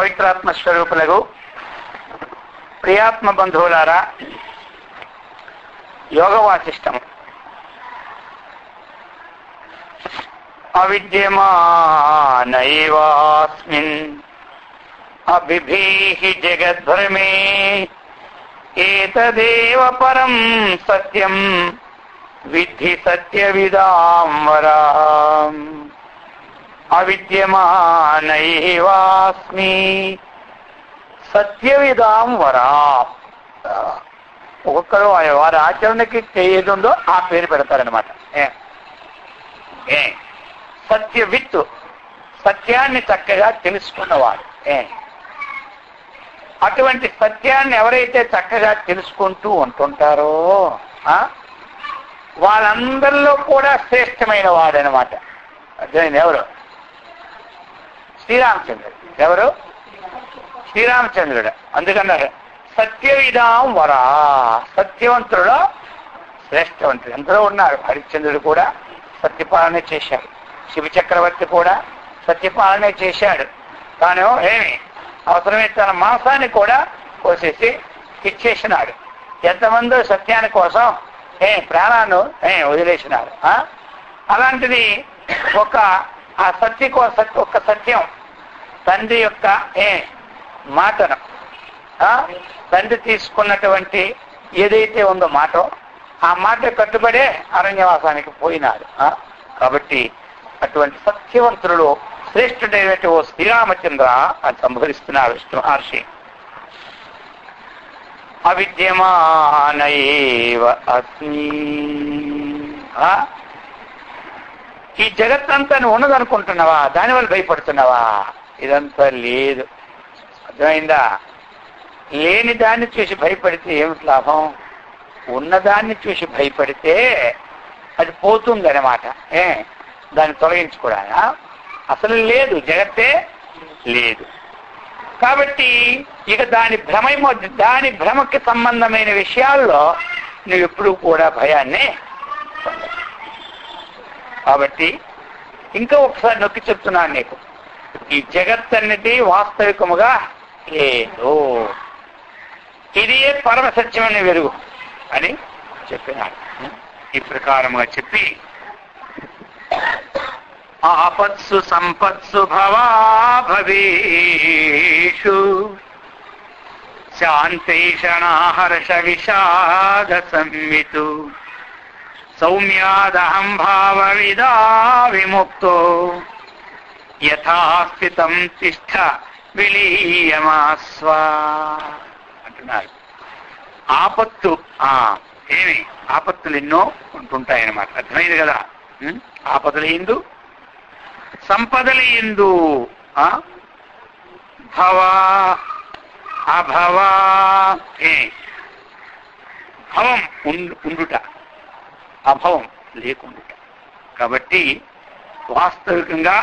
పవిత్రాత్మ స్వరూపులకు ప్రియాత్మ బంధువులారా, యోగ వాసిష్టం. అవిద్యమానైవాస్మిన్ అభిభీహి జగద్భ్రమే ఏతదేవ పరం సత్యం విద్ధి సత్యవిదాం వరాం. అవిద్యమానైవాస్మి సత్యవిదాం వరా. ఒక్కొక్కరు వారి ఆచరణకి ఏది ఉందో ఆ పేరు పెడతారనమాట. సత్యవిత్, సత్యాన్ని చక్కగా తెలుసుకున్నవాడు. అటువంటి సత్యాన్ని ఎవరైతే చక్కగా తెలుసుకుంటూ ఉంటుంటారో వాళ్ళందరిలో కూడా శ్రేష్టమైన వాడనమాట. అర్థమైంది? ఎవరు? శ్రీరామచంద్రుడు. ఎవరు? శ్రీరామచంద్రుడు. అందుకన్నారు సత్యవిదాం వరా. సత్యవంతుడు శ్రేష్టవంతుడు ఎందరో ఉన్నారు. హరిశ్చంద్రుడు కూడా సత్యపాలన చేశాడు. శివ చక్రవర్తి కూడా సత్యపాలన చేశాడు. తాను అవసరమైతే తన మాంసాన్ని కూడా కోసేసి ఇచ్చేసినాడు. ఎంతమందో సత్యాని కోసం ప్రాణాన్ని వదిలేసినారు. అలాంటిది ఆ సత్య ఒక సత్యం తండ్రి యొక్క మాటను తండ్రి తీసుకున్నటువంటి ఏదైతే ఉందో మాట, ఆ మాట కట్టుబడే అరణ్యవాసానికి పోయినాడు. కాబట్టి అటువంటి సత్యవంతులు శ్రేష్ఠుడైనటువంటి ఓ శ్రీరామచంద్ర అని సంబోధిస్తున్నారు విష్ణు మహర్షి. అవిద్యమానైవ అస్మి. ఈ జగత్తంతా నువ్వు ఉన్నదనుకుంటున్నావా? దానివల్ల భయపడుతున్నావా? ఇదంతా లేదు. అర్థమైందా? లేని దాన్ని చూసి భయపడితే ఏమిటి లాభం? ఉన్నదాన్ని చూసి భయపడితే అది పోతుంది అన్నమాట. దాన్ని తొలగించుకోవడా? అసలు లేదు, జగత్తే లేదు. కాబట్టి ఇక దాని భ్రమకి సంబంధమైన విషయాల్లో నువ్వు ఎప్పుడూ కూడా భయాన్ని పొందవు. కాబట్టి ఇంకా ఒకసారి నొక్కి చెప్తున్నాను నీకు, ఈ జగత్ అనేది వాస్తవికముగా లేదు. ఇది పరమ సత్యమని వెలుగు అని చెప్పినాడు. ఈ ప్రకారముగా చెప్పి ఆపత్సు సంపత్సు భవాభవేషు శాంతైషణాహర్ష విషాద సంవితు సౌమ్యాదహం భావ విదా విముక్తో యథాస్థితం తిష్ఠ విలీయమాస్వ అంటున్నారు. ఆపత్తు ఆపత్తులు ఎన్నో ఉంటుంటాయన్నమాట. అర్థమైంది కదా? ఆపదలు ఎందు, సంపదలు ఎందు భవ అభవ భవం ఉండుట, అభవం లేకుండుట. కాబట్టి వాస్తవికంగా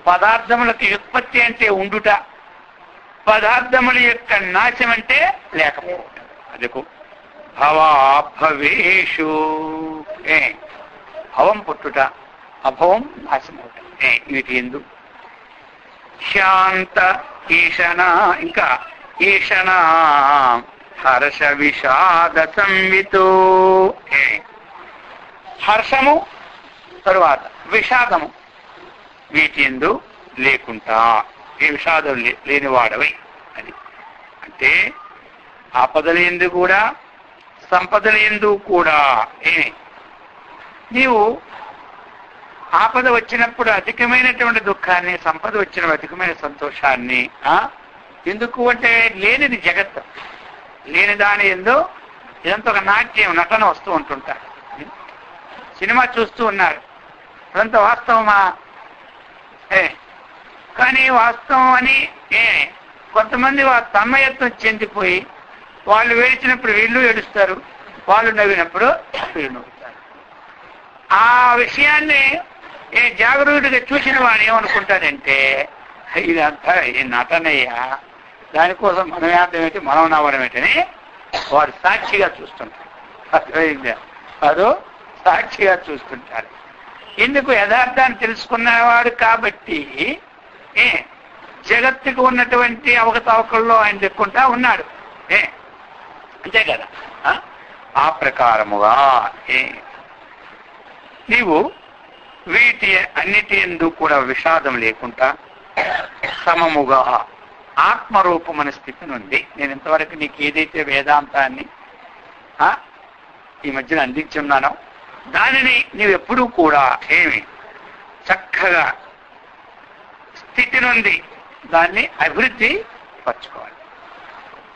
పదార్థములకు ఉత్పత్తి అంటే ఉండుట, పదార్థముల యొక్క నాశం అంటే లేకపోవటం. అదకు భవాభవేషు. భవం పుట్టుట, అభవం నాశం అవుట. వీటి ఎందు శాంత ఈషణ, ఇంకా ఈషణ హర్ష విషాద సంవితో. హర్షము తరువాత విషాదము వీటి ఎందు లేకుండా ఏ విషాదం లేనివాడవై అని. అంటే ఆపదల ఎందు కూడా సంపదల ఎందు కూడా నీవు ఆపద వచ్చినప్పుడు అధికమైనటువంటి దుఃఖాన్ని, సంపద వచ్చిన అధికమైన సంతోషాన్ని ఎందుకు అంటే లేనిది జగత్తు. లేని దాని ఎందు ఇదంతా ఒక నాట్యం, నటన వస్తూ ఉంటుంటారు. సినిమా చూస్తూ ఉన్నారు, అదంతా వాస్తవమా? కానీ వాస్తవం అని కొంతమంది తన్మయత్వం చెందిపోయి వాళ్ళు ఏడిచినప్పుడు వీళ్ళు ఏడుస్తారు, వాళ్ళు నవ్వినప్పుడు వీళ్ళు నవ్వుతారు. ఆ విషయాన్ని జాగరూకుడిగా చూసిన వాడు ఏమనుకుంటాడంటే ఇదంతా ఈ నటనయ్యా, దానికోసం మనం ఏమిటి, మనం నవ్వడం ఏంటని వాడు సాక్షిగా చూస్తుంటారు. అర్థమైందా? అదో సాక్షిగా చూస్తుంటారు. ఎందుకు? యథార్థాన్ని తెలుసుకున్నవాడు కాబట్టి జగత్తుకు ఉన్నటువంటి అవకతవకల్లో ఆయన చెప్పుకుంటా ఉన్నాడు. అంతే కదా. ఆ ప్రకారముగా నీవు వీటి అన్నిటి యందు కూడా విషాదం లేకుండా సమముగా ఆత్మరూపమైన స్థితి నుండి, నేను ఇంతవరకు నీకు ఏదైతే వేదాంతాన్ని ఈ మధ్యన అందించున్నానో దానిని నీవు ఎప్పుడూ కూడా చక్కగా స్థితి నుండి దాన్ని అభివృద్ధి పరచుకోవాలి.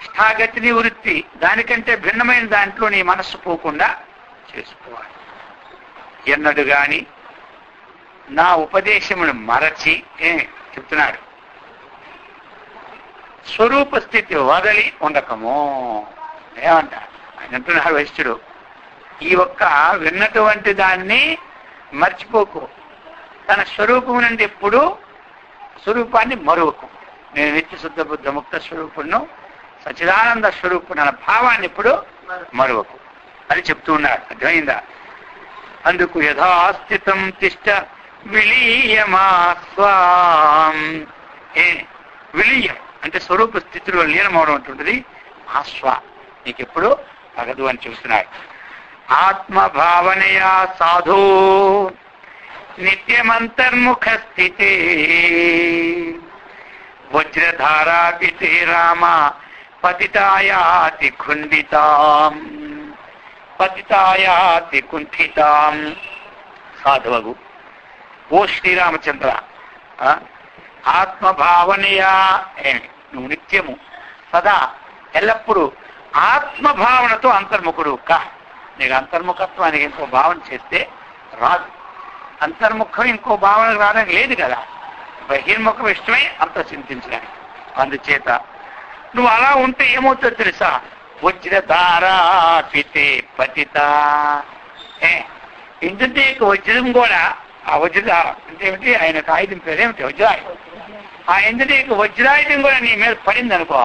స్థాగతిని వృత్తి దానికంటే భిన్నమైన దాంట్లో నీ మనస్సు పోకుండా చేసుకోవాలి. ఎన్నడు గాని నా ఉపదేశమును మరచి చెప్తున్నాడు, స్వరూప స్థితి వదలి ఉండకము. ఏమంటారు ఆయన అంటున్నాడు వైశ్యుడు, ఈ ఒక్క విన్నటువంటి దాన్ని మర్చిపోకు, తన స్వరూపము నుండి ఎప్పుడు స్వరూపాన్ని మరువకు. నేను నిత్య శుద్ధ బుద్ధ ముక్త స్వరూపును, సచిదానంద స్వరూపుడు అన్న భావాన్ని ఇప్పుడు మరువకు అని చెప్తూ ఉన్నాడు. అర్థమైందా? అందుకు యథాస్థితం తిష్ట విలీయమా స్వాం. విలీయం అంటే స్వరూప స్థితిలో లీనమవడం అంటుంటుంది. ఆస్వ నీకెప్పుడు తగదు అని చెబుతున్నాడు. ఆత్మభావనయా సాధో నిత్యమంతర్ముఖ స్థితే వజ్రధారాపితే రామ పతితాయాతి ఖుండితాం పతితాయాతి కుంఠితాం. సాధువగు ఓ శ్రీరామచంద్ర, ఆత్మభావనయా నువ్వు నిత్యము సదా ఎల్లప్పుడూ ఆత్మభావనతో అంతర్ముఖుడు కా. నీకు అంతర్ముఖత్వానికి ఇంకో భావన చేస్తే రాదు. అంతర్ముఖం ఇంకో భావన రావడానికి లేదు కదా. బహిర్ముఖం ఇష్టమే అంత చింతించడానికి. అందుచేత నువ్వు అలా ఉంటే ఏమవుతుందో తెలుసా? వజ్రధారాపితే పతిత. ఎందుకంటే వజ్రం కూడా ఆ వజ్రధార అంటే ఏమిటి? ఆయనకు ఆయుధం పేరేమిటి? వజ్రాయుధం. ఆ ఎందుకంటే వజ్రాయుధం కూడా నీ మీద పడింది అనుకో,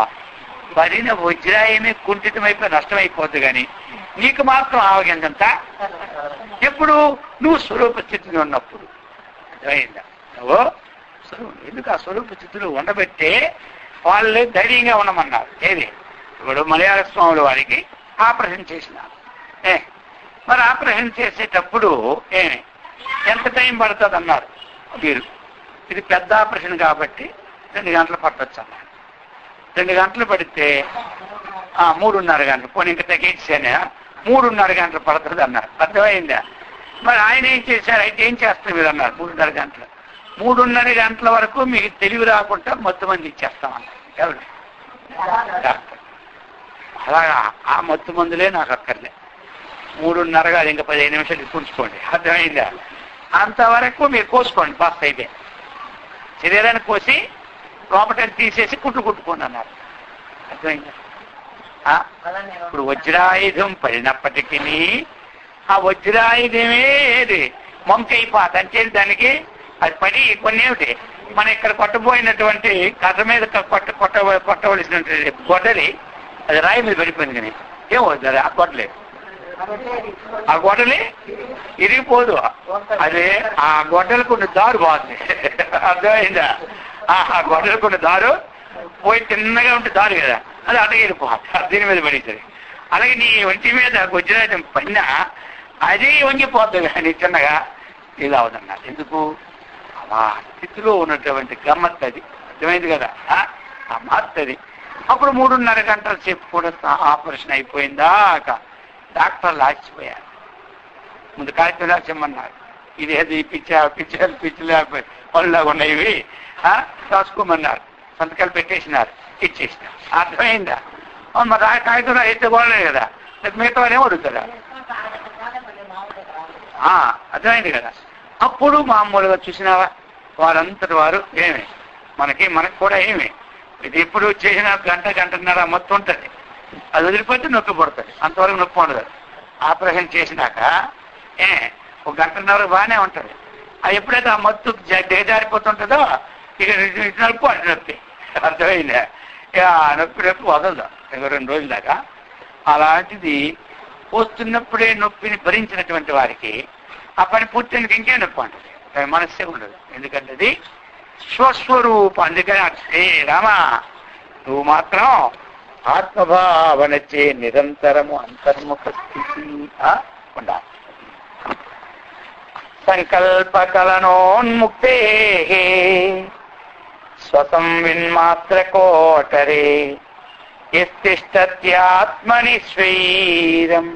పడిన వజ్రాయమే కుంఠితమైపోయి నష్టమైపోద్ది. కానీ నీకు మాత్రం ఆవగిందంతా ఎప్పుడు నువ్వు స్వరూప స్థితిలో ఉన్నప్పుడు. అర్థమైందా? నువ్వు ఎందుకు ఆ స్వరూప స్థితిలో ఉండబెట్టే వాళ్ళు ధైర్యంగా ఉండమన్నారు. ఏది ఇప్పుడు మలయాళ స్వాముల వారికి ఆపరేషన్ చేసినారు. మరి ఆపరేషన్ చేసేటప్పుడు ఎంత టైం పడుతుంది అన్నారు వీరు. ఇది పెద్ద ఆపరేషన్ కాబట్టి 2 గంటలు పట్టొచ్చు అన్నారు. 2 గంటలు పడితే 3:30 గంటలు పోనీ ఇంకా తగ్గించానే 3:30 గంటలు పడుతుంది అన్నారు. అర్థమైందా? మరి ఆయన ఏం చేశారు? అయితే ఏం చేస్తారు మీరు అన్నారు. 3:30 గంటలు. 3:30 గంటల వరకు మీకు తెలివి రాకుండా మొత్తం మంది ఇచ్చేస్తామన్నారు. ఎవరు? డాక్టర్. అలాగా ఆ మత్తు మందులే నాకు అక్కర్లే. 3:30 కాదు, ఇంకా 15 నిమిషాలు కూర్చుకోండి. అర్థమైందా? అంతవరకు మీరు కోసుకోండి, పాస్ అయితే శరీరాన్ని కోసి లోపటని తీసేసి కుట్టుకోండి అన్నారు. అర్థమైందా? ఇప్పుడు వజ్రాయుధం పడినప్పటికీ ఆ వజ్రాయుధమే ఏది మొంకైపోత అంటే దానికి అది పడి కొన్ని ఏమిటి మన ఇక్కడ కొట్టబోయినటువంటి కథ మీద కొట్టవలసినటువంటి గొడ్డలి అది రాయి మీద పడిపోయింది. కానీ ఏమవుతుంది? ఆ గొడ్డలే ఆ గొడ్డలి ఇరిగిపోదు. అదే ఆ గొడ్డలకు ఉన్న దారు బాగుంది. అర్థమైందా? ఆ గొడ్డలకు ఉన్న దారు పోయి తిన్నగా ఉంటే దారు కదా, అది అటగిరిపోతుంది, దీని మీద పడింది. అలాగే నీ ఒంటి మీద వజ్రాయుధం పడినా అదే వంగిపోతుంది కానీ చిన్నగా ఇది అవదన్నారు. ఎందుకు? ఆ స్థితిలో ఉన్నటువంటి గమ్మత్ అది. అర్థమైంది కదా? ఆ మార్తది. అప్పుడు 3:30 గంటల సేపు కూడా ఆపరేషన్ అయిపోయిందాక డాక్టర్లు ఆశ్చిపోయారు. ముందు కాగితం రాసేమన్నారు. ఇదేది పిచ్చిలే పనులాగా ఉన్నాయి రాసుకోమన్నారు. సంతకాలు పెట్టేసినారు, ఇచ్చేసినారు. అర్థమైందా? మరి ఆ కాగితం అయితే బాగలేదు కదా, మిగతా వారు ఏమో అడుగుతారా? అర్థమైంది కదా? అప్పుడు మామూలుగా చూసినావా వారంతటి వారు మనకు కూడా ఇది ఎప్పుడు చేసిన గంటన్నర మొత్తం ఉంటుంది. అది వదిలిపోతే నొప్పి పడుతుంది, అంతవరకు నొప్పి ఉండదు. ఆపరేషన్ చేసినాక 1 గంటన్నర బాగానే ఉంటుంది. అది ఎప్పుడైతే ఆ మత్తు దిగజారిపోతుంటుందో ఇక నొప్పి అటు నొప్పి. అర్థమైందా? నొప్పి వదలదు 2 రోజుల దాకా. అలాంటిది వస్తున్నప్పుడే నొప్పిని భరించినటువంటి వారికి ఆ పని పూర్తికి ఇంకే నొప్పి ఉంటుంది, మనస్సే ఉండదు. ఎందుకంటే అది స్వస్వరూపం. అందుకని ఏ రామా నువ్వు మాత్రం ఆత్మభావనచే నిరంతరము అంతర్ముఖ స్థితి ఉండాలి. సంకల్పకలనోన్ముక్తే స్వసంవిన్మాత్ర కోటరే యత్తిష్టత్యాత్మని స్వైరం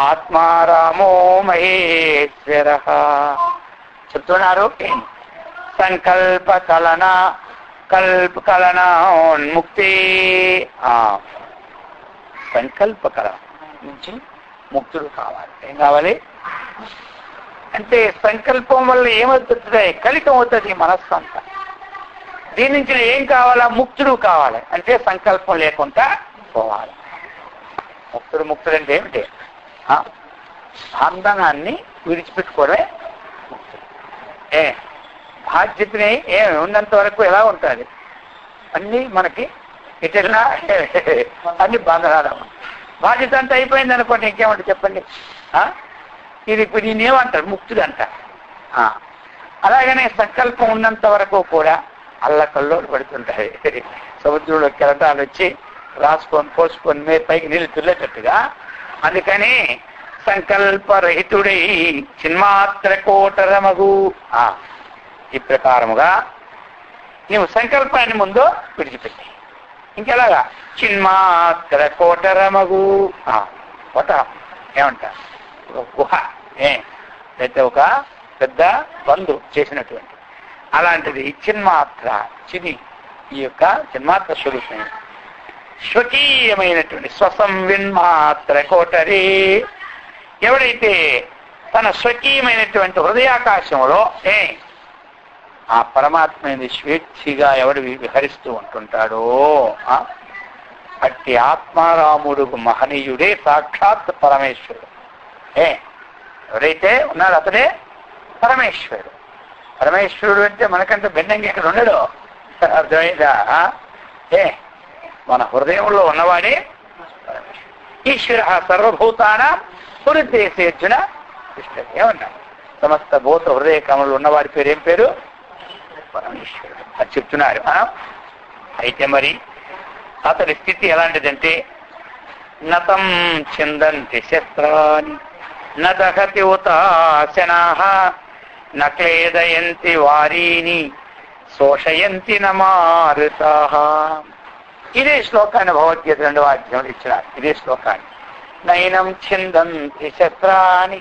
ఆత్మారామో మహేశ్వర. చెప్తున్నారు సంకల్పకలనోన్ముక్తే, సంకల్పకల నుంచి ముక్తుడు కావాలి. ఏం కావాలి అంటే సంకల్పం వల్ల ఏమవుతుంది? కలితం అవుతుంది మనస్సు అంతా. దీని నుంచి ఏం కావాలా? ముక్తుడు కావాలి. అంటే సంకల్పం లేకుండా పోవాలి. ముక్తుడు అంటే ఏమిటి? బంధనాన్ని విడిచిపెట్టుకోవడమే ముక్తుడు. బాధ్యతని ఉన్నంత వరకు ఎలా ఉంటుంది? అన్నీ మనకి ఇటెల్లా అన్ని బంధనాలు. బాధ్యత అంతా అయిపోయింది అనుకోండి, ఇంకేమంటే చెప్పండి. ఇది ఇప్పుడు నేనేమంటారు? ముక్తుడు అంటారు. అలాగనే సంకల్పం ఉన్నంత వరకు కూడా అల్లకల్లోలు పడుతుంటాయి. సముద్రంలో కెరటాలు వచ్చి రాసుకొని పోసుకొని పైకి నీళ్ళు తుల్లేటట్టుగా. అందుకని సంకల్పరహితుడై చిన్మాత్ర కోటరమగు. ఈ ప్రకారముగా నీవు సంకల్పాన్ని ముందు విడిచిపెట్టి ఇంకెలాగా చిన్మాత్ర కోటరమగు. కోట ఏమంటారు? గుహ, అయితే ఒక పెద్ద బంధు చేసినటువంటి అలాంటిది చిన్మాత్ర. చిది ఈ యొక్క చిన్మాత్ర స్వరూపం స్వకీయమైనటువంటి స్వసంవిన్మాత్ర కోటరి. ఎవడైతే తన స్వకీయమైనటువంటి హృదయాకాశంలో ఆ పరమాత్మ స్వేచ్ఛగా ఎవడు విహరిస్తూ ఉంటుంటాడో అట్టి ఆత్మారాముడు మహనీయుడే సాక్షాత్ పరమేశ్వరుడు. ఎవరైతే ఉన్నాడు అతడే పరమేశ్వరుడు. పరమేశ్వరుడు అంటే మనకంటే భిన్నంగా ఇక్కడ ఉండడు. అర్థమైందా? మన హృదయంలో ఉన్నవాడే ఈశ్వర. సర్వభూతానాం హృదయసేర్జున కృష్ణ. ఏమన్నా సమస్త భూత హృదయ కమలు ఉన్నవాడి పేరు ఏం పేరు? పరమేశ్వరుడు. అది చెప్తున్నారు. అయితే మరి అతడి స్థితి ఎలాంటిదంటే నతం చిందంతి శస్త్రాని నదహతి ఉతాశనాః నక్లేదయంతి వారీని శోషయంతి నమారుతాః. ఇదే శ్లోకాన్ని భగవద్గీత 2వ అధ్యాయంలో ఇచ్చినారు. ఇదే శ్లోకాన్ని నైనం ఛిందంతి శస్త్రాని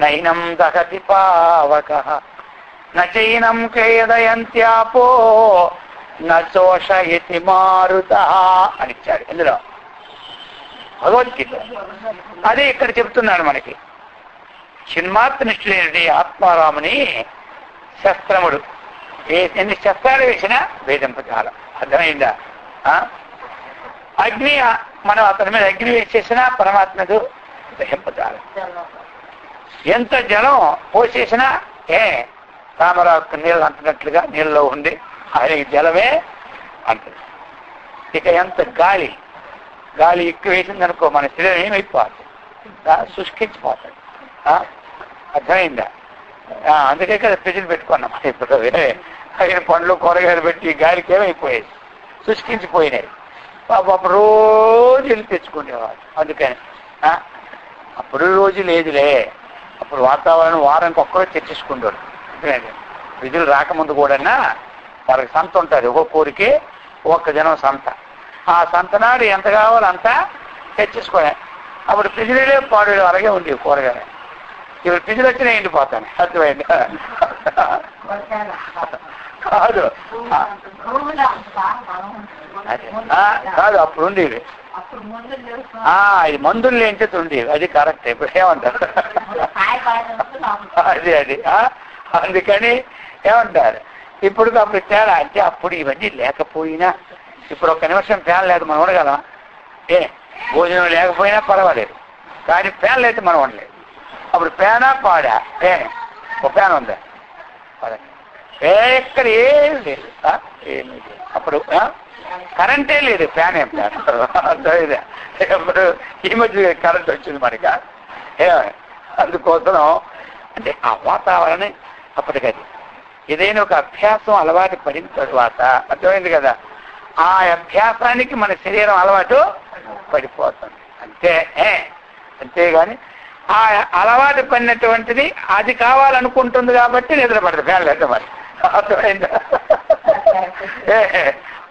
నైనం దహతి పావకః నచైనం క్లేదయంత్యాపో నోషయతి మారుతః అని ఇచ్చాడు ఇందులో భగవద్గీత. అదే ఇక్కడ చెప్తున్నాడు మనకి. చిన్మాత్ర నిష్ఠుడైనటువంటి ఆత్మారాముని శస్త్రముడు ఎన్ని శస్త్రాలు వేసినా వేధింపజాలం. అర్థమైందా? అగ్ని మనం అతని మీద అగ్ని వేసేసినా పరమాత్మకు దహింపజాలం. ఎంత జలం పోసేసినా తామరాకు నీళ్ళు అంటున్నట్లుగా నీళ్ళలో ఉండి ఆయనకి జలమే అంటుంది. ఇక ఎంత గాలి ఎక్కువ వేసిందనుకో మన శరీరం ఏమైపోతుంది? శుష్కించిపోతుంది. అర్థమైందా? అందుకే కదా ఫ్రిడ్జ్లు పెట్టుకున్నాం. ఇప్పుడు అయిన పండ్లు కూరగాయలు పెట్టి గాలికి ఏమైపోయేది? శుష్కించిపోయినాయి. అప్పుడు రోజు వెళ్ళి తెచ్చుకునేవాడు. అందుకని అప్పుడు రోజు లేదులే. అప్పుడు వాతావరణం వారానికి ఒక్కరో తెచ్చేసుకుంటాడు. ఫ్రిడ్జ్లు రాకముందు కూడా వాళ్ళకి సంత ఉంటుంది. ఒక్కొక్క ఊరికి ఒక్క జనం సంత. ఆ సంత నాడు ఎంత కావాలో అంతా తెచ్చేసుకోలే. అప్పుడు ఫ్రిడ్జ్లే పాడు అలాగే ఉంది కూరగాయలు. ఇప్పుడు ఫ్రిడ్జ్లు వచ్చినా ఎండిపోతాను. అర్థమైంది కాదు? కాదు అప్పుడు ఉండేవి. ఇది మందులు లేంచే ఉండేవి. అది కరెక్ట్. ఇప్పుడు ఏమంటారు? అది అందుకని ఏమంటారు? ఇప్పుడు అప్పుడు తేడా అంటే అప్పుడు ఇవన్నీ లేకపోయినా ఇప్పుడు ఒక్క నిమిషం ఫ్యాన్ లేదు మనం ఉండగలం. భోజనం లేకపోయినా పర్వాలేదు, కానీ ఫ్యాన్ లేకపోతే మనం ఉండలేదు. అప్పుడు ఫ్యానా పాడా? ఒక ఫ్యాన్ ఉందా? ఎక్కడ ఏం లేదు. ఏమీ లేదు. అప్పుడు కరెంటే లేదు. ఫ్యాన్ ఏం ఫ్యాన్? ఇప్పుడు ఈ మధ్య కరెంట్ వచ్చింది మనక. అందుకోసం అంటే ఆ వాతావరణం అప్పటికది. ఏదైనా ఒక అభ్యాసం అలవాటు పడిన తరువాత అర్థమైంది కదా, ఆ అభ్యాసానికి మన శరీరం అలవాటు పడిపోతుంది అంతే. అంతేగాని ఆ అలవాటు పడినటువంటిది అది కావాలనుకుంటుంది కాబట్టి నిద్ర పడదు, ఫ్యాన్ లేదు మరి. అర్థమైందా?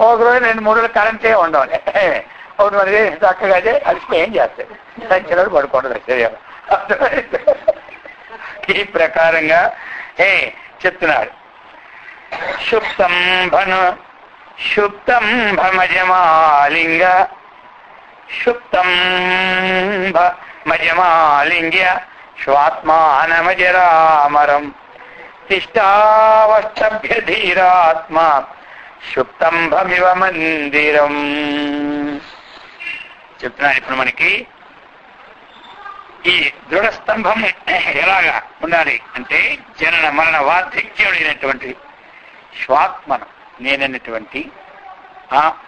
ఒక రోజు 2-3 రోజులు కరెంటే ఉండవాలి. ఒకటి మరి చక్కగా అలిసిపోయి ఏం చేస్తాయి, సంచలనం పడుకుంటుంది శరీరం. అర్థమైంది? ఈ ప్రకారంగా చెప్తున్నాడు. శుప్తం భమజమాలింగ మజమాలింగ్య స్వాత్మానమజరామరం తిష్టావష్టభ్య ధీరాత్మ శుప్తం భమివ మందిరం. చెప్తున్నాను ఇప్పుడు మనకి ఈ దృఢ స్తంభం ఎలాగా ఉండాలి అంటే జనన మరణ వార్ధక్యుడైనటువంటి స్వాత్మను నేనన్నటువంటి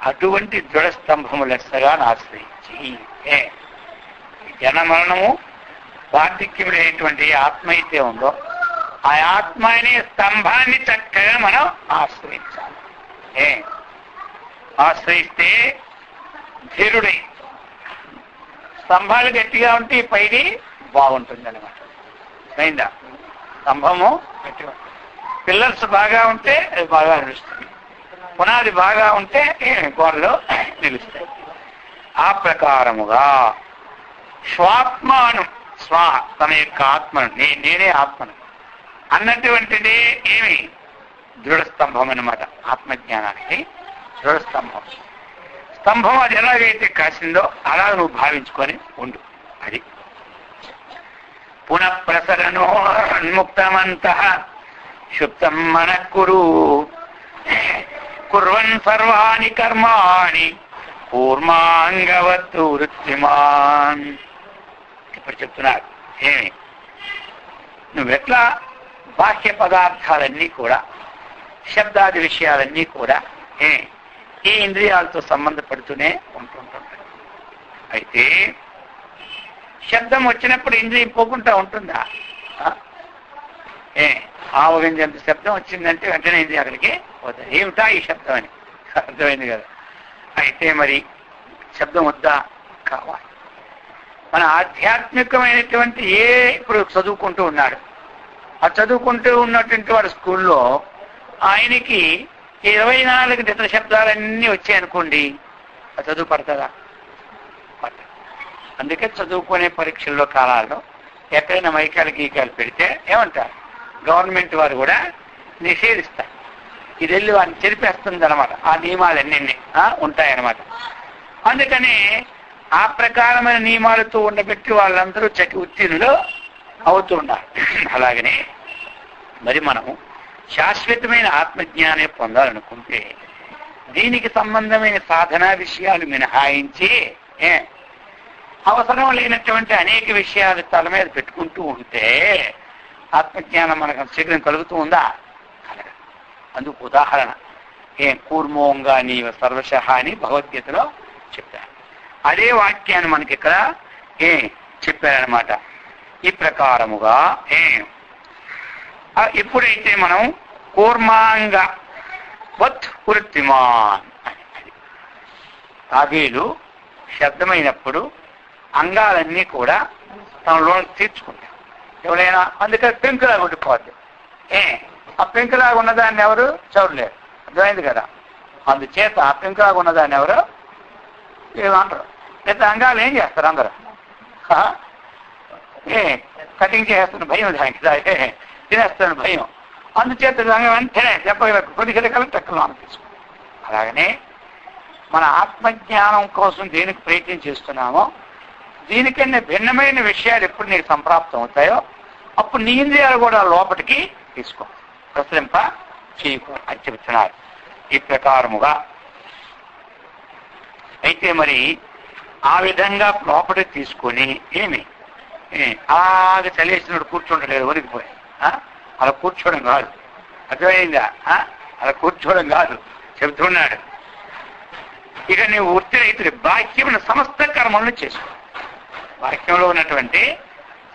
అటువంటి దృఢ స్తంభము లెస్సగా ఆశ్రయించి జన మరణము వార్ధక్యముడైనటువంటి ఆత్మ అయితే ఉందో ఆ ఆత్మ అనే స్తంభాన్ని చక్కగా మనం ఆశ్రయించాలి. ఆశ్రయిస్తే ధీరుడై స్తంభాలు గట్టిగా ఉంటే పైది బాగుంటుంది అనమాట. అయిందా? స్తంభము గట్టిగా, పిల్లర్స్ బాగా ఉంటే అది బాగా నిలుస్తుంది, పునాది బాగా ఉంటే గోడలు నిలుస్తాయి. ఆ ప్రకారముగా స్వాత్మాను తన యొక్క ఆత్మను నేనే ఆత్మను అన్నటువంటిదే ఏమి దృఢ స్తంభం అన్నమాట. ఆత్మజ్ఞానానికి దృఢ స్తంభం. స్తంభం అది ఎలాగైతే కాసిందో అలా నువ్వు భావించుకొని ఉండు. అది పునఃప్రసరణోన్ముక్తమంత శుప్తం మనః కుర్వన్ సర్వాణి కర్మాణి కూర్మాంగవత్తు వృత్తిమాన్. ఇప్పుడు చెప్తున్నారు ఏమి, నువ్వెట్లా బాహ్య పదార్థాలన్నీ కూడా శబ్దాది విషయాలన్నీ కూడా ఈ ఇంద్రియాలతో సంబంధపడుతూనే ఉంటుంటాయి. అయితే శబ్దం వచ్చినప్పుడు ఇంద్రియం పోకుండా ఉంటుందా? ఆవగింజంత శబ్దం వచ్చిందంటే వెంటనే ఇంద్రియం అక్కడికి పోతుంది. ఏమిటా ఈ శబ్దం అని అర్థమైంది కదా. అయితే మరి శబ్దం వద్దా? కావాలి. మన ఆధ్యాత్మికమైనటువంటి ఇప్పుడు చదువుకుంటూ ఉన్నాడు, ఆ చదువుకుంటూ ఉన్నటువంటి వాడు స్కూల్లో ఆయనకి 24 ఇతర శబ్దాలన్నీ వచ్చాయనుకోండి, ఆ చదువు పడుతుందా? పట్టదు. అందుకే చదువుకునే పరీక్షల్లో కాలాల్లో ఎక్కడైనా మైకాలు గీకాలు పెడితే ఏమంటారు, గవర్నమెంట్ వారు కూడా నిషేధిస్తారు. ఇది వెళ్ళి వారిని చెరిపేస్తుంది అనమాట. ఆ నియమాలన్నీ ఉంటాయన్నమాట. అందుకని ఆ ప్రకారమైన నియమాలతో ఉండబెట్టి వాళ్ళందరూ ఉత్తీర్ణులు అవుతూ ఉండాలి. అలాగనే మరి మనము శాశ్వతమైన ఆత్మజ్ఞానం పొందాలనుకుంటే దీనికి సంబంధమైన సాధనా విషయాలు మినహాయించి అవసరం లేనటువంటి అనేక విషయాలు తల మీద పెట్టుకుంటూ ఉంటే ఆత్మజ్ఞానం మనకు శీఘ్రం కలుగుతూ ఉందా? అందుకు ఉదాహరణ కూర్మోంగా నీవ సర్వశః అని భగవద్గీతలో చెప్పారు. అదే వాక్యాన్ని మనకి ఇక్కడ చెప్పారనమాట. ఈ ప్రకారముగా ఎప్పుడైతే మనం కూర్మాంగ వత్ వృత్తిమాన్ తాబేలు శబ్దమైనప్పుడు అంగాలన్నీ కూడా తనలో తీర్చుకుంటాం ఎవరైనా. అందుకని పెంకులాగా ఉండిపోద్ది. ఆ పెంకులాగా ఉన్నదాన్ని ఎవరు చూడలేరు. అర్థమైంది కదా. అందుచేత ఆ పెంకులాగా ఉన్నదాన్ని ఎవరు ఏమంటారు. లేదా అంగాలు ఏం చేస్తారు అందరూ కటింగ్ చేస్తున్న భయం దానికి, తినేస్తున్న భయం. అందుచేత వెంటనే చెప్పగలకు కొద్దిగలకలు టక్కులు అనిపిస్తుంది. అలాగనే మన ఆత్మజ్ఞానం కోసం దేనికి ప్రయత్నం చేస్తున్నామో దీనికన్నా భిన్నమైన విషయాలు ఎప్పుడు నీకు సంప్రాప్తం అవుతాయో అప్పుడు నీ ఇంద్రియాలు కూడా లోపలికి తీసుకో, ప్రసరింప చేయకు అని చెబుతున్నారు. ఈ ప్రకారముగా అయితే మరి ఆ విధంగా లోపలికి తీసుకొని అలాగే చలేసినప్పుడు కూర్చుంటలేదు, వణికిపోయి అలా కూర్చోవడం కాదు. అర్థమైందా? అలా కూర్చోవడం కాదు చెబుతున్నాడు. ఇక నీవు వృత్తి రైతులు బాహ్యమైన సమస్త కర్మలను చేసుకో. బాహ్యంలో ఉన్నటువంటి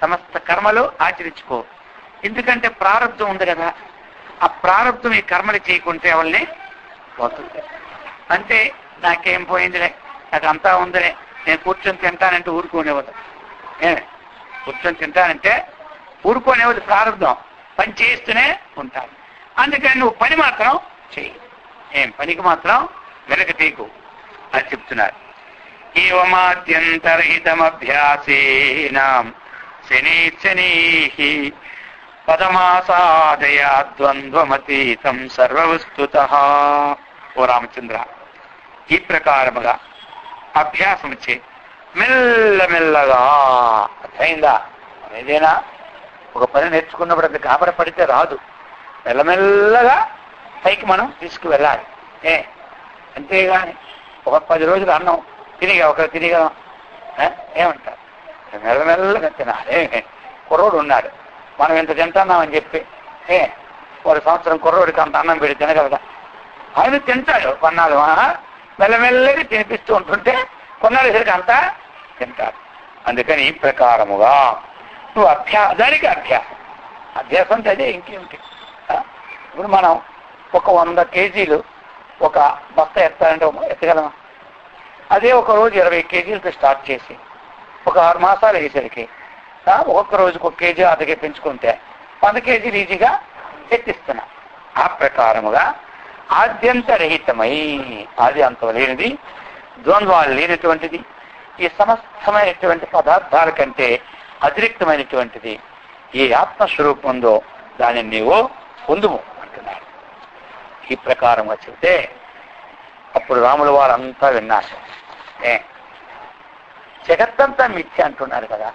సమస్త కర్మలు ఆచరించుకో. ఎందుకంటే ప్రారంభం ఉంది కదా. ఆ ప్రారంభం ఈ కర్మలు చేయకుంటే వాళ్ళని పోతుంది. అంటే నాకేం పోయిందిలే, నాకు అంతా ఉందిలే, నేను కూర్చొని తింటానంటే ఊరుకోనేవద్దు. కూర్చొని తింటానంటే ఊరుకోనేవద్దు. ప్రారంభం పని చేస్తూనే ఉంటాను. అందుకని నువ్వు పని మాత్రం చెయ్యి, పనికి మాత్రం వెనక తీకు అని చెప్తున్నారు. ఏవమాద్యంతరహితమభ్యాసేనాం శని పదమాసాదయా ద్వంద్వమతీతం సర్వవస్తుతః. ఓ రామచంద్ర, ఈ ప్రకారముగా అభ్యాసం చే మెల్లమెల్లగా. అర్థమైందా? ఏదైనా ఒక పని నేర్చుకున్నప్పుడు అది గాబర పడితే రాదు. మెల్లమెల్లగా పైకి మనం తీసుకువెళ్ళాలి. అంతేగాని ఒక 10 రోజులు అన్నం తినిగా ఏమంటారు? మెల్లమెల్లగా తినాలి. కుర్రోడు ఉన్నాడు, మనం ఇంత తింటున్నామని చెప్పి 1 సంవత్సరం కుర్రోడికి అంత అన్నం పెడి తినగలదా? ఆయన తింటాడు కొన్నాళ్ళు. మెల్లమెల్లగా తినిపిస్తూ ఉంటుంటే కొన్నాళ్ళసరికి అంతా తింటారు. అందుకని ఈ ప్రకారముగా నువ్వు దానికి అభ్యాసం అంటే అదే, ఇంకేమిటి? ఇప్పుడు మనం ఒక 100 కేజీలు ఒక బస్తా ఎత్తాలంటే ఎత్తగలమా? అదే ఒక రోజు 20 కేజీలతో స్టార్ట్ చేసి ఒక 6 మాసాలు అయ్యేసరికి ఒక్కొక్క రోజుకు 1 కేజీ అదగే పెంచుకుంటే 100 కేజీలు ఈజీగా ఎత్తిస్తున్నా. ఆ ప్రకారముగా ఆద్యంతరహితమై, ఆది అంతం లేనిది, ద్వంద్వాలు లేనటువంటిది, ఈ సమస్తమైనటువంటి పదార్థాల కంటే అతిరిక్తమైనటువంటిది ఏ ఆత్మస్వరూపం ఉందో దానిని నీవు పొందుము అంటున్నారు. ఈ ప్రకారంగా చెప్తే అప్పుడు రాముల వారంతా విన్నారు. జగత్తంతా మిథ్య అంటున్నారు కదా.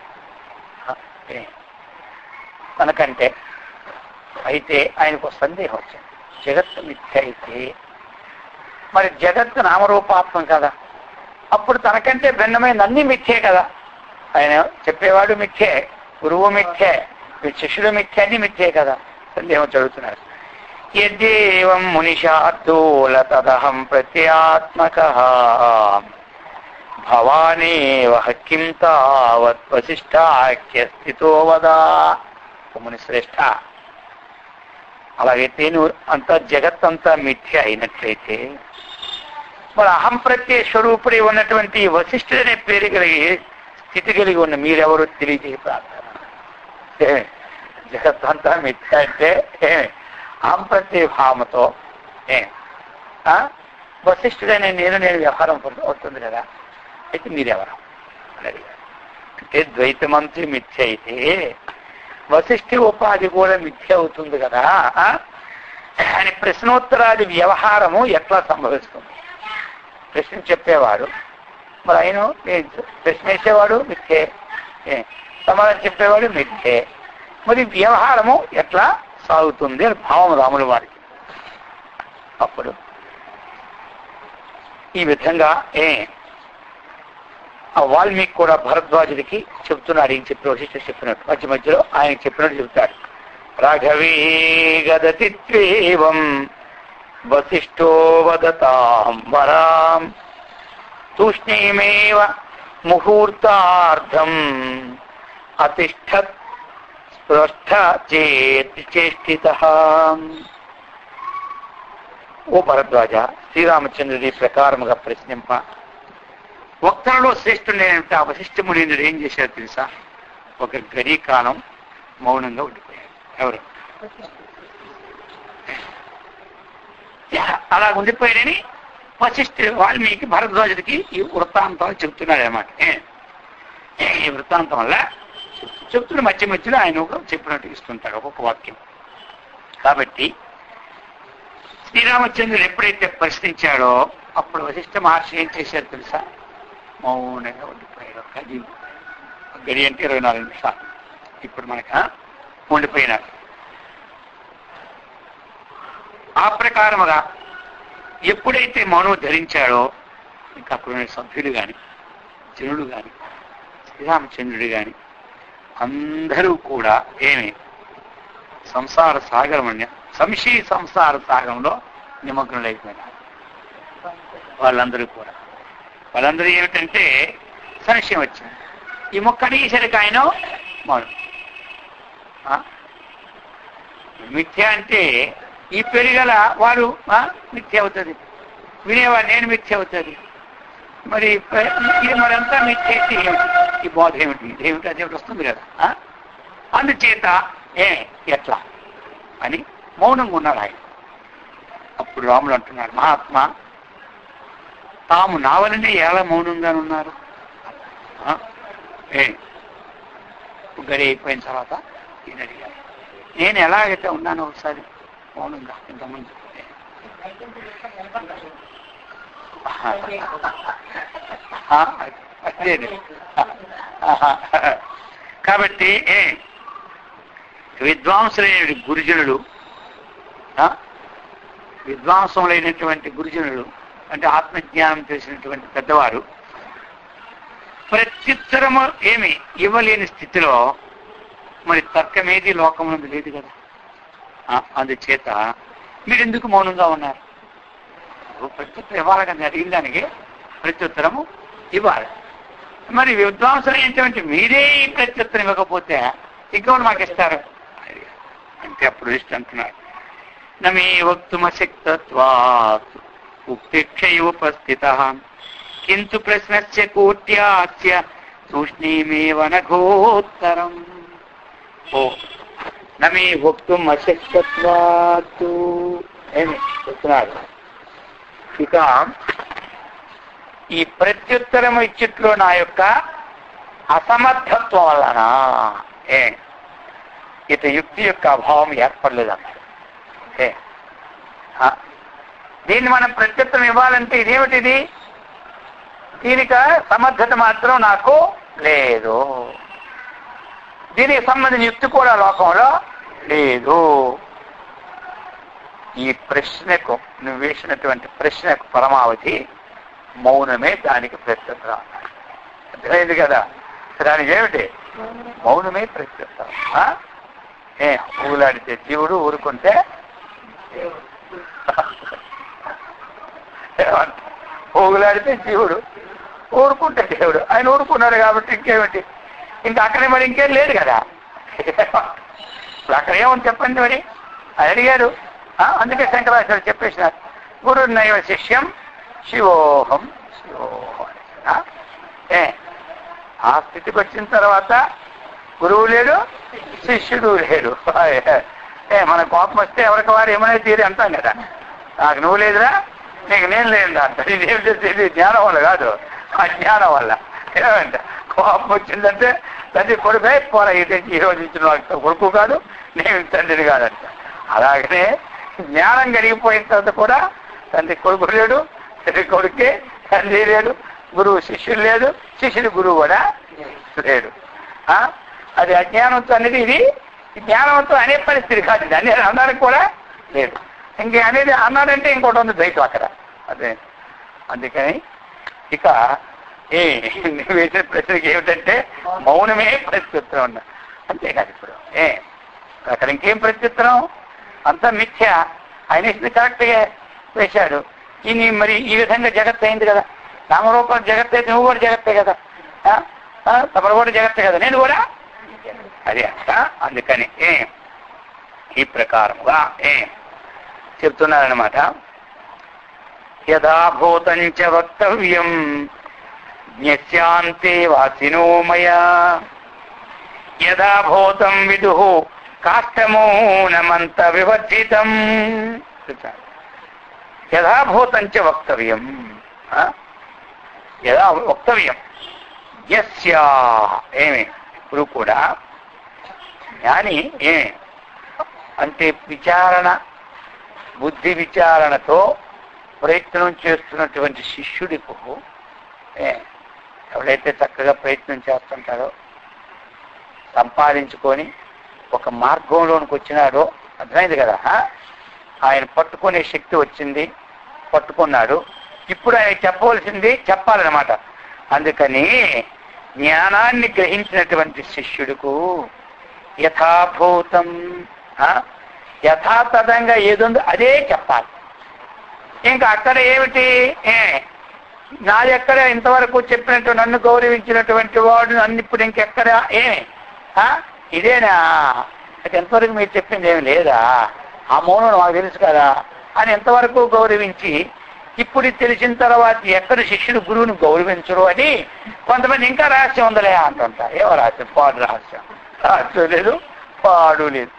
తనకంటే అయితే ఆయనకు సందేహం వచ్చింది. జగత్తు మిథ్య అయితే మరి జగత్తు నామరూపాత్మం కదా, అప్పుడు తనకంటే భిన్నమైన అన్ని మిథ్యే కదా. ఆయన చెప్పేవాడు మిథ్యే, గురువు మిథ్యే, శిష్యుడు మిథ్య, అన్ని మిథ్యే కదా. సందేహం చదువుతున్నారు. యద్దేవం మునిషార్థూల తదహం ప్రత్యాత్మక భవానేవ కిం తావత్ వశిష్ఠాఖ్య స్థితో వదా. ముని శ్రేష్ఠ, అలాగైతే నువ్వు అంతా జగత్తంతా మిథ్య అయినట్లయితే మరి అహం ప్రత్యయ స్వరూపుడి ఉన్నటువంటి వశిష్ఠుడనే పేరు కలిగి స్థితి కలిగి ఉన్న మీరెవరు తెలియజేయ ప్రార్థన. జగత్తంతా మిథ్య అంటే అహం ప్రత్యయ భావముతో వశిష్ఠుడనే నేను వ్యవహారం అవుతుంది కదా. అయితే మీరెవరు అని అంటే ద్వైతమంతి మిథ్య అయితే వశిష్ఠి ఉపాధి కూడా మిథ్య అవుతుంది కదా అని ప్రశ్నోత్తరాది వ్యవహారము ఎట్లా సంభవిస్తుంది? ప్రశ్న చెప్పేవాడు మరి ఆయన ప్రశ్న వేసేవాడు మిథ్యే, సమాధానం చెప్పేవాడు మిథ్యే, మరి వ్యవహారము ఎట్లా సాగుతుంది అని భావం రాముల వారికి. అప్పుడు ఈ విధంగా ఆ వాల్మీకి కూడా భరద్వాజుడికి చెప్తున్నాడు. ఈయన చెప్పిన వశిష్ఠుడు చెప్పినట్టు మధ్య మధ్యలో ఆయన చెప్పినట్టు చెప్తాడు. రాఘవీ గదతిత్వేవం వశిష్ఠో వదతాం వరాం తూష్ణీమేవ ముహూర్తార్థం అతిష్ఠత్ స్పృష్ట చేష్టితః. ఓ భరద్వాజ, శ్రీరామచంద్రుడి ప్రకారముగా ప్రశ్నింప. వక్తలలో శ్రేష్ఠుడు నేనంటే ఆ వశిష్ఠ మునీంద్రుడు ఏం చేశారు తెలుసా? ఒక గడి కాలం మౌనంగా ఉండిపోయారు. ఎవరు అలా ఉండిపోయాడని వశిష్ఠుడు వాల్మీకి భరద్వాజుడికి ఈ వృత్తాంతాలు చెప్తున్నాడు అన్నమాట. ఈ వృత్తాంతం వల్ల చెప్తున్న మధ్య మధ్యలో ఆయన చెప్పినట్టు ఇస్తుంటాడు ఒక్కొక్క వాక్యం. కాబట్టి శ్రీరామచంద్రుడు ఎప్పుడైతే ప్రశ్నించాడో అప్పుడు వశిష్ఠ మహర్షి ఏం చేశారు తెలుసా? మౌనంగా ఉండిపోయాడు. గడి అంటే 24 నిమిషాలు. ఇప్పుడు మనక ఉండిపోయినాడు. ఆ ప్రకారముగా ఎప్పుడైతే మౌనం ధరించాడో ఇంకా అప్పుడున్న సభ్యులు కానీ జనుడు కానీ శ్రీరామచంద్రుడు కానీ అందరూ కూడా సంసార సాగరం సంసార సాగరంలో నిమగ్నులైపోయినారు. వాళ్ళందరూ ఏమిటంటే సంశయం వచ్చింది. ఈ మొక్క అడిగేసరికి ఆయన మౌనం. మిథ్య అంటే ఈ పెరిగల వారు మిథ్య అవుతుంది, వినేవాడు నేను మిథ్య అవుతుంది. మరి ఇది మరంతా మిథ్య అయితే ఏమిటి? ఈ బోధ ఏమిటి? ఇదేమిటి అదేమిటి వస్తుంది కదా. అందుచేత ఎట్లా అని మౌనంగా ఉన్నాడు ఆయన. అప్పుడు రాముడు అంటున్నాడు, మహాత్మా తాము నా వలనే ఎలా మౌనంగా ఉన్నారు? గడి అయిపోయిన తర్వాత ఈయన అడిగారు, నేను ఎలాగైతే ఉన్నాను ఒకసారి మౌనంగా ఇంతకుముందు. అదే కాబట్టి విద్వాంసులైన గురుజనులు, విద్వాంసములైనటువంటి గురుజనులు అంటే ఆత్మజ్ఞానం తెలిసినటువంటి పెద్దవారు ప్రత్యుత్తరము ఏమి ఇవ్వలేని స్థితిలో మరి తర్కమేది లోకంలో లేదు కదా. అందుచేత మీరు ఎందుకు మౌనంగా ఉన్నారు? ప్రత్యుత్తరం ఇవ్వాలి కదా, అడిగిన దానికి ప్రత్యుత్తరము ఇవ్వాలి. మరి విద్వాంసులు ఏంటంటే మీరే ఈ ప్రత్యుత్తరం ఇవ్వకపోతే ఇంకోటి మాకు ఇస్తారు అంటే అప్పుడు ఇష్టం అంటున్నారు, నమే వక్తుమశక్తత్వాత్ ఉక్తిక్షయోపస్థితః కింతు ప్రశ్నస్య కోట్యాస్య తూష్ణీమేవ నఘోత్తరం. నమే వక్తుం అశక్తత్వాత్ ఏమి చెప్తున్నారు? ఇక ఈ ప్రత్యుత్తరం ఇచ్చిట్లో నా యొక్క అసమర్థత్వం వలన ఇత యుక్తి యొక్క అభావం ఏర్పడలేదన్నారు. దీన్ని మనం ప్రత్యుత్తరం ఇవ్వాలంటే ఇదేమిటిది? దీనికి సమర్థత మాత్రం నాకు లేదు, దీనికి సంబంధించిన యుక్తి కూడా లోకంలో లేదు. ఈ ప్రశ్నకు నువ్వు వేసినటువంటి ప్రశ్నకు పరమావధి మౌనమే దానికి ప్రత్యుత్తరం. అర్థమైంది కదా? దానికి ఏమిటి? మౌనమే ప్రత్యుత్తరం. ఊలాడితే జీవుడు, ఊరుకుంటే ఊగులాడితే జీవుడు, ఊరుకుంటే దేవుడు. ఆయన ఊరుకున్నాడు కాబట్టి ఇంకేమిటి? ఇంకా అక్కడే మరి ఇంకేం లేదు కదా. ఇప్పుడు అక్కడ ఏమని చెప్పండి మరి అది అడిగారు. అందుకే శంకరాచార్య చెప్పేసినారు, గురుర్నైవ శిష్యం శివోహం శివోహం. ఆ స్థితికి వచ్చిన తర్వాత గురువు లేడు, శిష్యుడు లేడు. మన కోపం వస్తే ఎవరికి వారు ఏమైనా తీరి అంటాం కదా, నాకు నువ్వు లేదురా నీకు నేను లేదు అంటారు. ఇదేం చేసేది జ్ఞానం వల్ల కాదు, అజ్ఞానం వల్ల. ఏమంటే కోపం వచ్చిందంటే తండ్రి కొడుకై పోరా, ఈ రోజు ఇచ్చిన వాళ్ళతో కొడుకు కాదు, నేను తండ్రిని కాదంట. అలాగనే జ్ఞానం కలిగిపోయిన తర్వాత కూడా తండ్రి కొడుకు లేడు, తండ్రి కొడుకే తండ్రి లేడు, గురువు శిష్యుడు లేదు, శిష్యుడు గురువు కూడా లేడు. అది అజ్ఞానంతో అనేది ఇది జ్ఞానంతో అనే పరిస్థితి కాదు. ఇది అనేది అనడానికి కూడా లేదు. ఇంక అనేది అన్నాడంటే ఇంకోటి ఉంది ద్వైతం అక్కడ. అదే అందుకని ఇక వేసిన ప్రశ్నకి ఏమిటంటే మౌనమే ప్రత్యుత్తరం అన్నా. అంతేకాదు ఇప్పుడు అక్కడ ఇంకేం ప్రత్యుత్తరం? అంతా మిథ్య. ఆయన ఇచ్చింది కరెక్ట్గా వేశాడు. ఈయన మరి ఈ విధంగా జగత్ అయింది కదా, నామరూపం జగత్ అయితే నువ్వు కూడా జగత్తే కదా, తమరు కూడా జగత్తే కదా, నేను కూడా అదే అంట. అందుకని ఈ ప్రకారముగా చెప్తున్నారనమాట. యథాభూతంచ వక్తవ్యం జ్ఞస్యాంతే వాసినో మయా యథాభూతం విదుః కాష్టమూనమంత వివర్జితం. యథాభూతంచ వక్తవ్యం, యథా వక్తవ్యం యస్య ఇప్పుడు కూడా జ్ఞాని అంటే విచారణ, బుద్ధి విచారణతో ప్రయత్నం చేస్తున్నటువంటి శిష్యుడికి ఎవరైతే చక్కగా ప్రయత్నం చేస్తుంటారో, సంపాదించుకొని ఒక మార్గంలోనికి వచ్చినాడో, అర్థమైంది కదా, ఆయన పట్టుకునే శక్తి వచ్చింది, పట్టుకున్నాడు. ఇప్పుడు ఆయన చెప్పవలసింది చెప్పాలన్నమాట. అందుకని జ్ఞానాన్ని గ్రహించినటువంటి శిష్యుడికు యథాభూతం యథాతథంగా ఏదుందో అదే చెప్పాలి. ఇంకా అక్కడ ఏమిటి, నా ఎక్కడ ఇంతవరకు చెప్పినట్టు నన్ను గౌరవించినటువంటి వాడు నన్ను ఇప్పుడు ఇంకెక్కడ ఇదేనా, అది ఎంతవరకు మీరు చెప్పింది ఏమి లేదా, ఆ మౌనం మాకు తెలుసు కదా అని ఎంతవరకు గౌరవించి, ఇప్పుడు తెలిసిన తర్వాత ఎక్కడ శిష్యుడు గురువుని గౌరవించరు అని కొంతమంది ఇంకా రహస్యం ఉందలే అంటుంటారు. ఏమో రహస్యం? పాడు రహస్యం. రహస్యం లేదు, పాడు లేదు.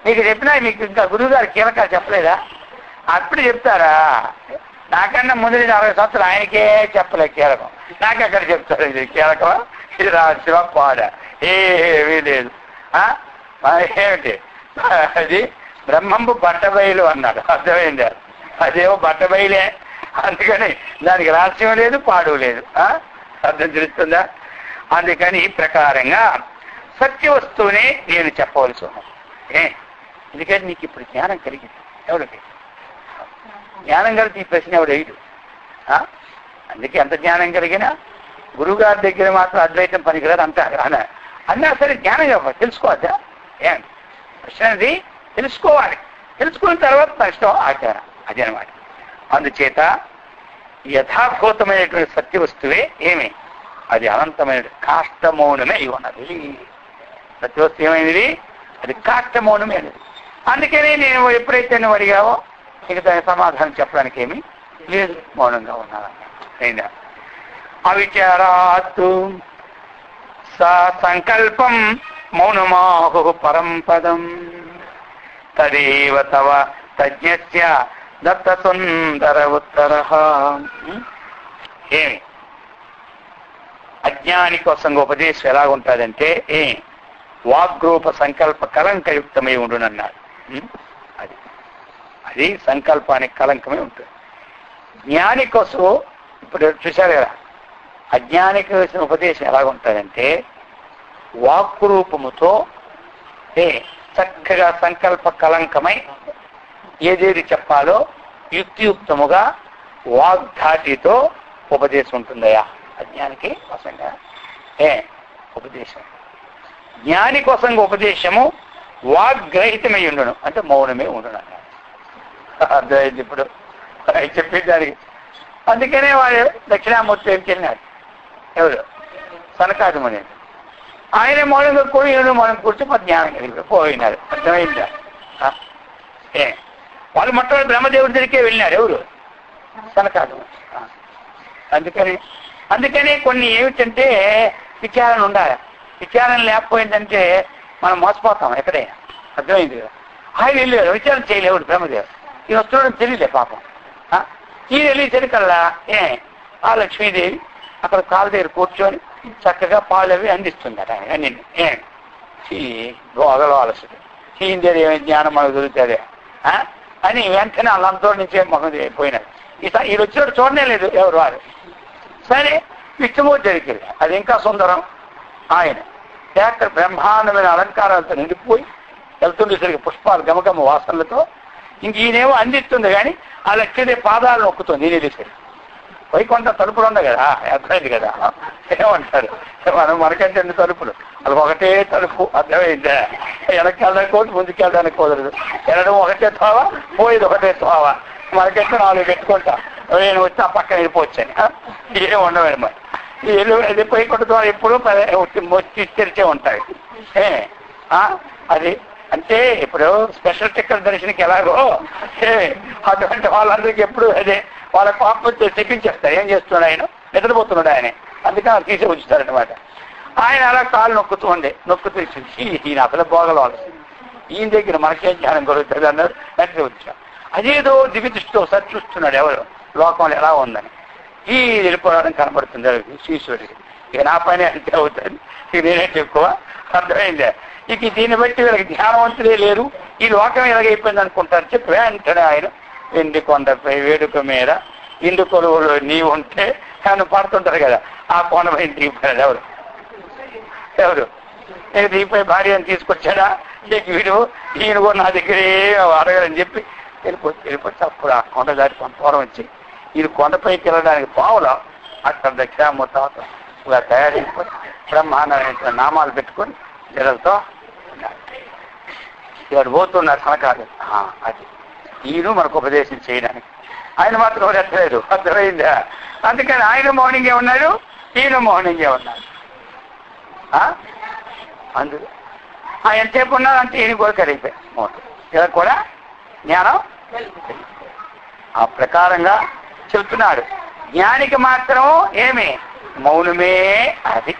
మీకు చెప్పినా మీకు ఇంకా గురువు గారు కీలకాలు చెప్పలేదా? అప్పుడు చెప్తారా? నాకన్నా ముందు 40 సంవత్సరాలు ఆయనకే చెప్పలే కీలకం. నాకెక్కడ చెప్తారు ఇది కీలకమా, ఇది రహస్యమా, పాడా? ఏమీ లేదు. ఏమిటి అది? బ్రహ్మంబు బట్టబయలు అన్నాడు. అర్థమైంది? అదేమో బట్టబయలే, అందుకని దానికి రహస్యం లేదు, పాడు లేదు. అర్థం తెలుస్తుందా? అందుకని ఈ ప్రకారంగా సత్య వస్తువునే నేను చెప్పవలసి ఉన్నాను. ఎందుకంటే నీకు ఇప్పుడు జ్ఞానం కలిగింది. ఎవరికి జ్ఞానం కలిగి ఈ ప్రశ్న ఎవడు వేయడు. అందుకే ఎంత జ్ఞానం కలిగినా గురువుగారి దగ్గర మాత్రం అద్వైతం పనికిరాదు అంటారు. అన్నా సరే జ్ఞానం చెప్పాలి, తెలుసుకోవద్దా? ప్రశ్న అది తెలుసుకోవాలి. తెలుసుకున్న తర్వాత నష్టం ఆచారం. అదనమాట. అందుచేత యథాభూతమైనటువంటి సత్య వస్తువే ఏమి, అది అనంతమైన కాష్టమౌనమే అయి ఉన్నది. సత్యవస్తు ఏమైనది? అది కాష్టమౌనమే అనేది. అందుకనే నేను ఎప్పుడైతే నువ్వు అడిగావో ఇక దాని సమాధానం చెప్పడానికి ఏమీ లేదు, మౌనంగా ఉన్నాను. అవిచారాత్తు సంకల్పం మౌనమాహు పరంపదం తదేవ తవ తజ్ఞస్య దత్త సుందర ఉత్తర. ఏమి అజ్ఞాని కోసం ఉపదేశం ఎలాగుంటుందంటే వాగ్రూప సంకల్ప కలంకయుక్తమై ఉండునన్నాడు. అది సంకల్పానికి కలంకమే ఉంటుంది. జ్ఞాని కోసం ఇప్పుడు చూశారు కదా, అజ్ఞానికి వచ్చిన ఉపదేశం ఎలాగుంటుందంటే వాక్కు రూపముతో చక్కగా సంకల్ప కలంకమై ఏదేది చెప్పాలో యుక్తియుక్తముగా వాగ్ధాటితో ఉపదేశం ఉంటుందయా అజ్ఞానికి కోసంగా. ఉపదేశం జ్ఞాని కోసంగా ఉపదేశము వాగ్రహితమై ఉండును, అంటే మౌనమే ఉండును అన్నాడు. అర్థమైంది ఇప్పుడు చెప్పేదానికి. అందుకనే వాడు దక్షిణామూర్తి ఏం చెల్లినాడు, ఎవరు? సనకాదిముని. ఆయన మౌనంగా కూర్చొని మనం కూర్చొని జ్ఞానం కలిగి పోయినారు. అర్థమైందా? వాళ్ళు మొట్టమొదటి బ్రహ్మదేవుడి దగ్గరికే వెళ్ళినారు. ఎవరు? సనకాదిముని. అందుకని కొన్ని ఏమిటంటే విచారణ ఉండాలి. విచారణ లేకపోయిందంటే మనం మోసపోతాం ఎక్కడైనా. అర్థమైంది కదా? ఆయన వెళ్ళారు, విచారణ చేయలేవుడు బ్రహ్మదేవుడు. ఈయన వస్తున్నాడని తెలియలే పాపం. ఈయన వెళ్ళేసరికల్లా ఆ లక్ష్మీదేవి అక్కడ కాళ్ళ దగ్గర కూర్చొని చక్కగా పాలు అవి అందిస్తుందట ఆయన. నిన్ను గోగలు ఆలసుడు ఈయన దగ్గర ఏమి జ్ఞానం మనకు దొరుకుతుంది అని వెంటనే వాళ్ళంతో నుంచే మొహం పోయినారు. ఈయన వచ్చినట్టు చూడనే లేదు ఎవరు వారు. సరే విష్ణుమూర్తి జరిగింది, అది ఇంకా సుందరం. ఆయన అక్కడ బ్రహ్మాండమైన అలంకారాలతో నిండిపోయి వెళ్తుండేసరికి పుష్పాలు గమగమ వాసనలతో ఇంక ఈయనేమో అందిస్తుంది, కానీ ఆ లక్ష్మీదేవి పాదాలు నొక్కుతుంది. ఈయన తెలిసేది వైకుంఠ తలుపులు ఉంది కదా, అర్థమైంది కదా? ఏమంటారు మనకంటే 2 తలుపులు, అది ఒకటే తలుపు. అర్థమైందా? వెనక్కి ముందుకెళ్ళడానికి కుదరదు. వెళ్ళడం ఒకటే తోవ, పోయేది ఒకటే తోవ. మనకంటే 4 పెట్టుకుంటా, నేను వచ్చి ఆ పక్కన వెళ్ళిపోవచ్చని. ఏం ఉండవు మరి. వైకుంఠ ద్వారా ఎప్పుడు తెరిచే ఉంటాయి. అది అంటే ఇప్పుడు స్పెషల్ టికెట్ దర్శనకి ఎలాగో అటువంటి వాళ్ళందరికీ ఎప్పుడు అదే వాళ్ళ పాపం తెప్పించేస్తారు. ఏం చేస్తున్నాడు ఆయన? నిద్రపోతున్నాడు ఆయన, అందుకని వాళ్ళు తీసి ఉంచుతారనమాట. ఆయన అలా కాళ్ళు నొక్కుతూ ఇచ్చింది. ఈయన అసలు పోగలవాలి, ఈయన దగ్గర మనకేం జ్ఞానం కలుగుతుంది అన్నారు. వెంటనే వచ్చాం. అదేదో దివ్యదృష్టితో ఒకసారి చూస్తున్నాడు ఎవరు లోకంలో ఎలా ఉందని. ఈ వెళ్ళిపోవడం కనబడుతుంది ఈశ్వరుడికి. ఇక నా పని అంతే అవుతుంది, ఇక నేనేంటి ఎక్కువ. అర్థమైందే? ఇక దీన్ని బట్టి వీళ్ళకి జ్ఞానవంతులే లేరు, ఈ లోకం ఎలాగైపోయింది అనుకుంటారు చెప్పి వెంటనే ఆయన వెండి కొండపై వేడుక మీద ఇందు కొలువులో నీవు ఉంటే ఆయన పడుతుంటారు కదా, ఆ కొండపై దిగిపోయాడు. ఎవరు నేను దిగిపోయి భార్యను తీసుకొచ్చాడా? వీడు ఈయన కూడా నా దగ్గరే అడగలని చెప్పి వెళ్ళిపోతే అప్పుడు ఆ కొండ దాటి కొంత దూరం వచ్చి ఈయన కొండపైకి వెళ్ళడానికి పావులో అక్కడ దక్షిణామూర్తి ఇలా తయారైపోయి బ్రహ్మాండమైన నామాలు పెట్టుకొని జడలతో ఇక్కడ పోతున్నారు సనకాదు. అది ఈయన మనకు ఉపదేశం చేయడానికి. ఆయన మాత్రం ఎత్తలేదు. అర్థమైందా? అందుకని ఆయన మౌనంగా ఉన్నాడు, ఈయన మౌనంగా ఉన్నాడు. అందుకు ఎంతసేపు ఉన్నాడంటే ఈయన కూడా కరిగిపోయాడు మౌనం. ఇలా కూడా జ్ఞానం ఆ ప్రకారంగా చెప్తున్నాడు. జ్ఞానికి మాత్రం ఏమి మౌనమే. అది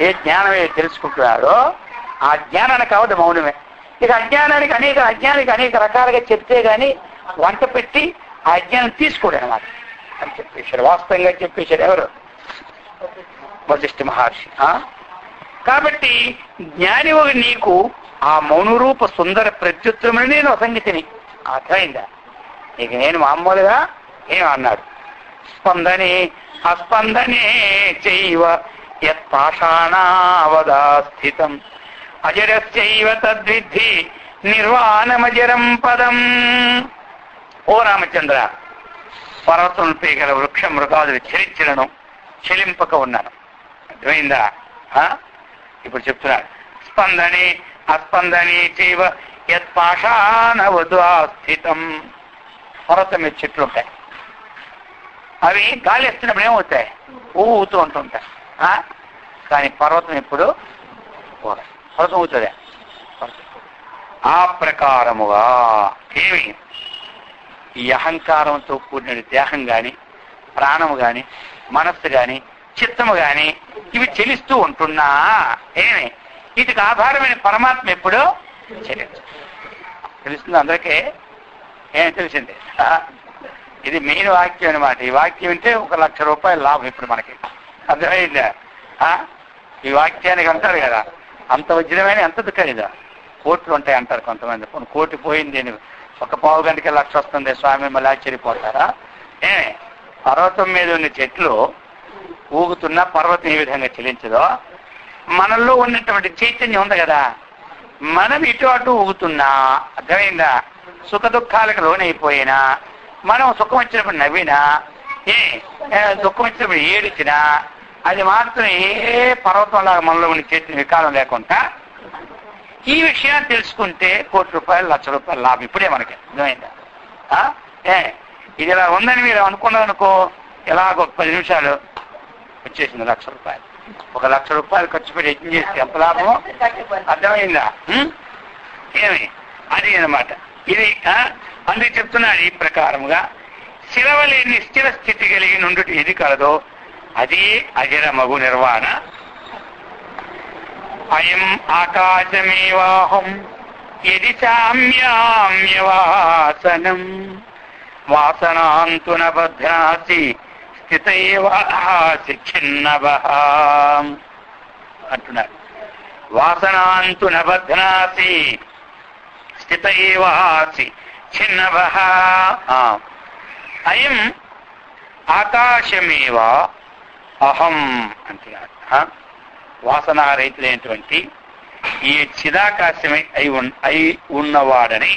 ఏ జ్ఞానమే తెలుసుకుంటున్నాడో ఆ జ్ఞానానికి కావద్దు మౌనమే. ఇక అజ్ఞానానికి అనేక రకాలుగా చెప్తే గాని వంట పెట్టి ఆ అజ్ఞానం తీసుకోడు అనమాట అని చెప్పేశారు. వాస్తవంగా చెప్పేశారు ఎవరు? వశిష్ఠ మహర్షి. కాబట్టి జ్ఞాని నీకు ఆ మౌనరూప సుందర ప్రత్యుత్తరమని నేను అసంగతిని అర్థమైందా? ఇక నేను మామూలుగా ఏమన్నాడు? స్పందనే అస్పందనే చైవ యత్పాషాణావదా స్థితం అజరస్యైవ తద్విద్ధి నిర్వాణమజరం పదం. ఓ రామచంద్ర, పర్వతంపై గల వృక్ష మృగాదులు చరించలను చెలింపక ఉన్నాను. అర్థమైందా? ఇప్పుడు చెప్తున్నాడు. స్పందనే అస్పందనే చైవ యత్పాషాణవదా స్థితం. పర్వతం మీద చెట్లు ఉంటాయి, అవి గాలి వేస్తున్నప్పుడు ఏమవుతాయి? ఊగుతూ ఉంటుంటాయి. కానీ పర్వతం ఎప్పుడు పర్వతం ఊగుతుందా? ఆ ప్రకారముగా ఏమి ఈ అహంకారంతో కూడిన దేహం గాని, ప్రాణము గాని, మనస్సు గాని, చిత్తము గాని ఇవి చెలిస్తూ ఉంటున్నా ఏమి వీటికి ఆధారమైన పరమాత్మ ఎప్పుడూ చెల్లించు. తెలుస్తుంది అందరికీ? ఏమి తెలిసింది? ఇది మెయిన్ వాక్యం అనమాట. ఈ వాక్యం అంటే 1,00,000 రూపాయల లాభం ఇప్పుడు మనకి. అర్థమైందా? ఈ వాక్యానికి అంటారు కదా, అంత వజ్రమైన ఎంత ఖరీదా? కోట్లు ఉంటాయి అంటారు కొంతమంది. కోటి పోయింది అని 1 పావు గంటకి 1,00,000 వస్తుంది స్వామి, మళ్ళీ ఆశ్చర్యపోతారా? పర్వతం మీద ఉన్న చెట్లు ఊగుతున్న పర్వతం ఏ విధంగా చెల్లించదో, మనల్లో ఉన్నటువంటి చైతన్యం ఉంది కదా, మనం ఇటు అటు ఊగుతున్నా, అర్థమైందా? సుఖ దుఃఖాలకు లోనైపోయినా, మనం సుఖం వచ్చినప్పుడు నవ్వినా, దుఃఖం వచ్చినప్పుడు ఏడిచినా, అది మాత్రం ఏ పర్వతంలాగా మనలో ఉన్న చైతన్యం వికారం లేకుండా ఈ విషయాన్ని తెలుసుకుంటే 1,00,000 రూపాయలు 1,00,000 రూపాయలు లాభం ఇప్పుడే మనకి. అర్థమైందా? ఇది ఇలా ఉందని మీరు అనుకున్నారనుకో, ఎలాగ 10 నిమిషాలు వచ్చేసింది 1,00,000 రూపాయలు. 1,00,000 రూపాయలు ఖర్చు పెట్టి యజ్ఞం చేస్తే ఎంత లాభమో అర్థమైందా? ఏమి అది అనమాట. ఇది అందుకు చెప్తున్నాడు. ఈ ప్రకారముగా శిలవలే నిశ్చల స్థితి కలిగి నుండి ఏది కలదో అది అజర మగు నిర్వాణ. అయం ఆకాశమేవాహం యది సామ్యామ్యవాసనం వాసనాంతు నబధ్నాసి స్థితైవాసి చిన్నవః అంటున్నారు. వాసనాంతు నబధ్నాసి స్థితైవాసి చిన్నవః. అయం ఆకాశమేవ అహం అంటున్నారు. వాసనారహితులైనటువంటి ఈ చిదాకాశమే అయి ఉన్నవాడని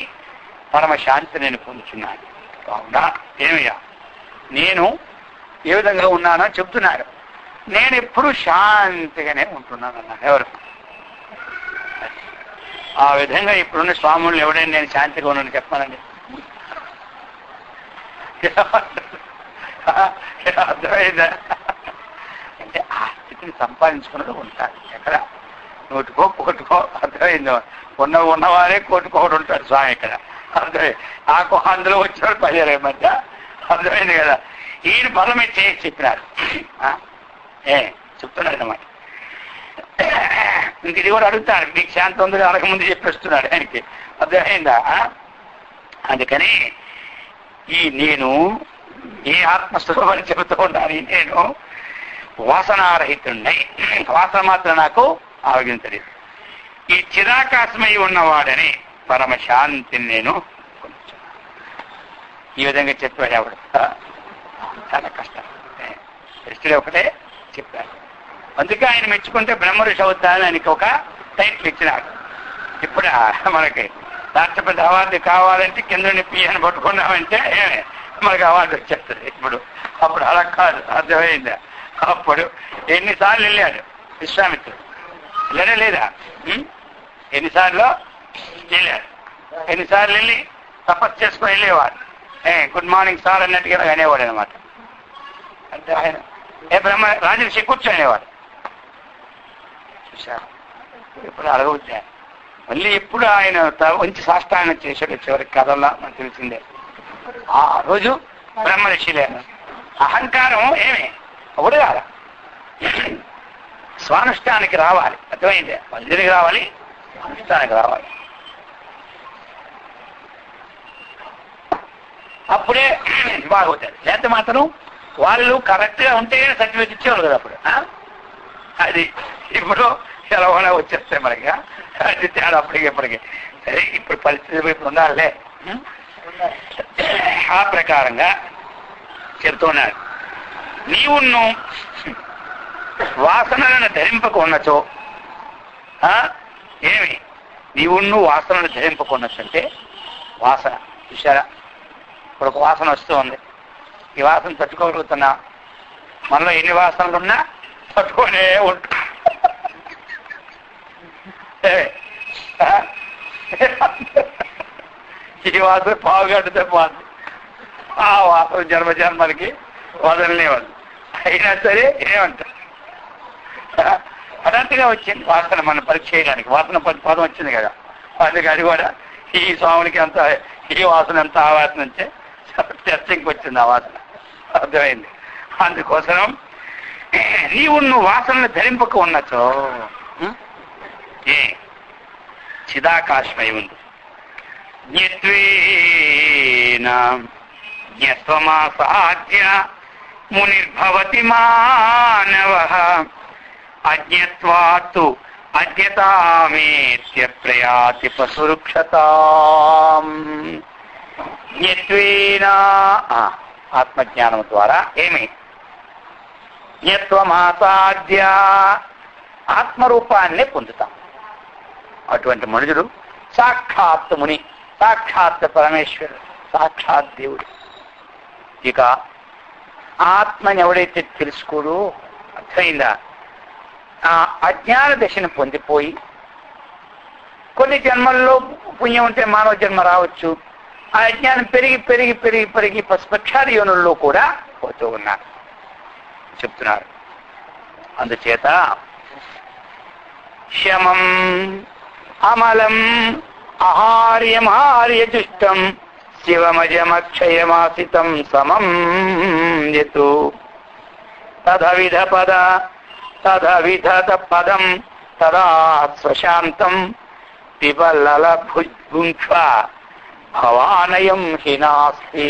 పరమశాంతి నేను పొందుతున్నాను. కావున ఏమయ్యా నేను ఏ విధంగా ఉన్నానో చెప్తున్నారు. నేను ఎప్పుడు శాంతిగానే ఉంటున్నాను అన్నాను. ఎవరు? ఆ విధంగా ఇప్పుడున్న స్వాములు ఎవడైనా నేను శాంతిగా ఉన్నాను చెప్పానండి? అర్థమైందా? అంటే ఆ స్థితిని సంపాదించుకున్నది ఉంటాడు. ఎక్కడ నోటుకో కోటుకో, అర్థమైందో? ఉన్నవారే కోటుకోడు ఉంటాడు స్వామి ఇక్కడ. అర్థమైంది? అందులో వచ్చినాడు 10,000 మధ్య. అర్థమైంది కదా? ఈయన బలం చేసి చెప్పినారు. చెప్తున్నాడు అన్నమాట. ఇంక ఇది కూడా అడుగుతాడు, నీకు శాంతి ఉందని అడగముందు చెప్పేస్తున్నాడు ఆయనకి. అర్థమైందా? అందుకని ఈ నేను ఏ ఆత్మస్వరూపాన్ని చెబుతూ ఉన్నాను, నేను వాసనారహితుడిని. వాసన మాత్రం నాకు ఆరోగ్యం తెలియదు. ఈ చిరాకాశమై ఉన్నవాడని పరమశాంతిని నేను ఈ విధంగా చెప్పాడు. ఎవడు? చాలా కష్టం. దృష్టిలో ఒకటే చెప్పాడు. అందుకే ఆయన మెచ్చుకుంటే బ్రహ్మఋషి అవుతానని ఆయనకి ఒక టైటిల్ ఇచ్చినాడు. ఇప్పుడు మనకి రాష్ట్రపతి అవార్డు కావాలంటే కింద పియ్యని పట్టుకున్నామంటే మనకి అవార్డు వచ్చేస్తుంది. అప్పుడు అలా కాదు. అర్థమైందా? అప్పుడు ఎన్నిసార్లు వెళ్ళాడు విశ్వామిత్రుడు? వెళ్ళాడా లేదా? ఎన్నిసార్లు వెళ్ళాడు? ఎన్నిసార్లు వెళ్ళి తపస్సు చేసుకుని వెళ్ళేవాడు. గుడ్ మార్నింగ్ సార్ అన్నట్టుగా అనేవాడు అనమాట. అంటే ఆయన రాజర్షి కూర్చొనేవాడు. చూశారు? ఇప్పుడు అడగవచ్చా? మళ్ళీ ఎప్పుడు ఆయన మంచి సాష్టాంగం చేశాడు చివరికి కథల్లో మనకు తెలిసిందే. ఆ రోజు బ్రహ్మర్షిలేను. అహంకారం ఏమి ఒకటి కాదా, స్వానుష్ఠానికి రావాలి. అర్థమైందే, మందిరికి రావాలి, స్వానుష్ఠానికి రావాలి. అప్పుడే బాగుంటుంది. లేకపోతే మాత్రం వాళ్ళు కరెక్ట్ గా ఉంటే సర్టిఫికేట్ ఇచ్చేవాళ్ళు కదా అప్పుడు. అది ఇప్పుడు సెలవునే వచ్చేస్తాయి మనకి. అది తేడా అప్పటికి ఇప్పటికి. సరే, ఇప్పుడు పరిస్థితి ఇప్పుడు ఉండాలే. ఆ ప్రకారంగా చెప్తున్నాడు, నీవును వాసనలను ధరింపకున్నచో, ఏమి నీవును వాసనలు ధరింపకున్నచ్చు అంటే వాసన చూసారా, ఇప్పుడు ఒక వాసన వస్తూ ఉంది. ఈ వాసన తట్టుకోగలుగుతున్నా, మనలో ఎన్ని వాసనలు ఉన్నా తట్టుకునే ఉంటు. ఈ వాసన పావుగడ్డతో పోతుంది. ఆ వాసన జన్మజన్మలకి వదలనేవాళ్ళు. అయినా సరే ఏమంటారు, హఠాత్తుగా వచ్చింది వాసన మనం పరీక్ష చేయడానికి. వాసన పదం వచ్చింది కదా, అందుకే అది కూడా ఈ స్వాములకి అంత ఈ వాసన ఎంత ఆ వాసన నుంచే చర్చకి వచ్చింది ఆ వాసన. అర్థమైంది. అందుకోసం నీవు వాసనలు ధరింపక ఉన్నచో ఏ చిదాకాశమై ఉంది. జ్ఞత్వమాసాధ్య మునిర్భవతి మానవ అజ్ఞత్వాత్తు అజ్ఞతామేత్య ప్రయాతి పశురుక్షతాం. జ్ఞత్వేన ఆత్మజ్ఞానం ద్వారా ఏమి జ్ఞత్వమాసాధ్య ఆత్మరూపాన్ని పొందుతాం. అటువంటి మనుషుడు సాక్షాత్ ముని, సాక్షాత్ పరమేశ్వరుడు, సాక్షాత్ దేవుడు. ఇక ఆత్మని ఎవడైతే తెలుసుకోడు, అర్థమైందా, ఆ అజ్ఞాన దశను పొందిపోయి కొన్ని జన్మల్లో పుణ్యం ఉంటే మానవ జన్మ రావచ్చు. ఆ అజ్ఞానం పెరిగి పెరిగి పెరిగి పెరిగి పశుపక్షాది యోనుల్లో కూడా పోతూ ఉన్నారు చెప్తున్నారు. అందుచేత శమం అమలం ఆహార్యమార్యజుష్టం శివమజమక్షయమాసితం సమం యతు తదవిధ పద తదవిధ పదం తదా స్వశాంతం పిబల్లల భుజ్భుంక్ష భవానయం హినాస్తి.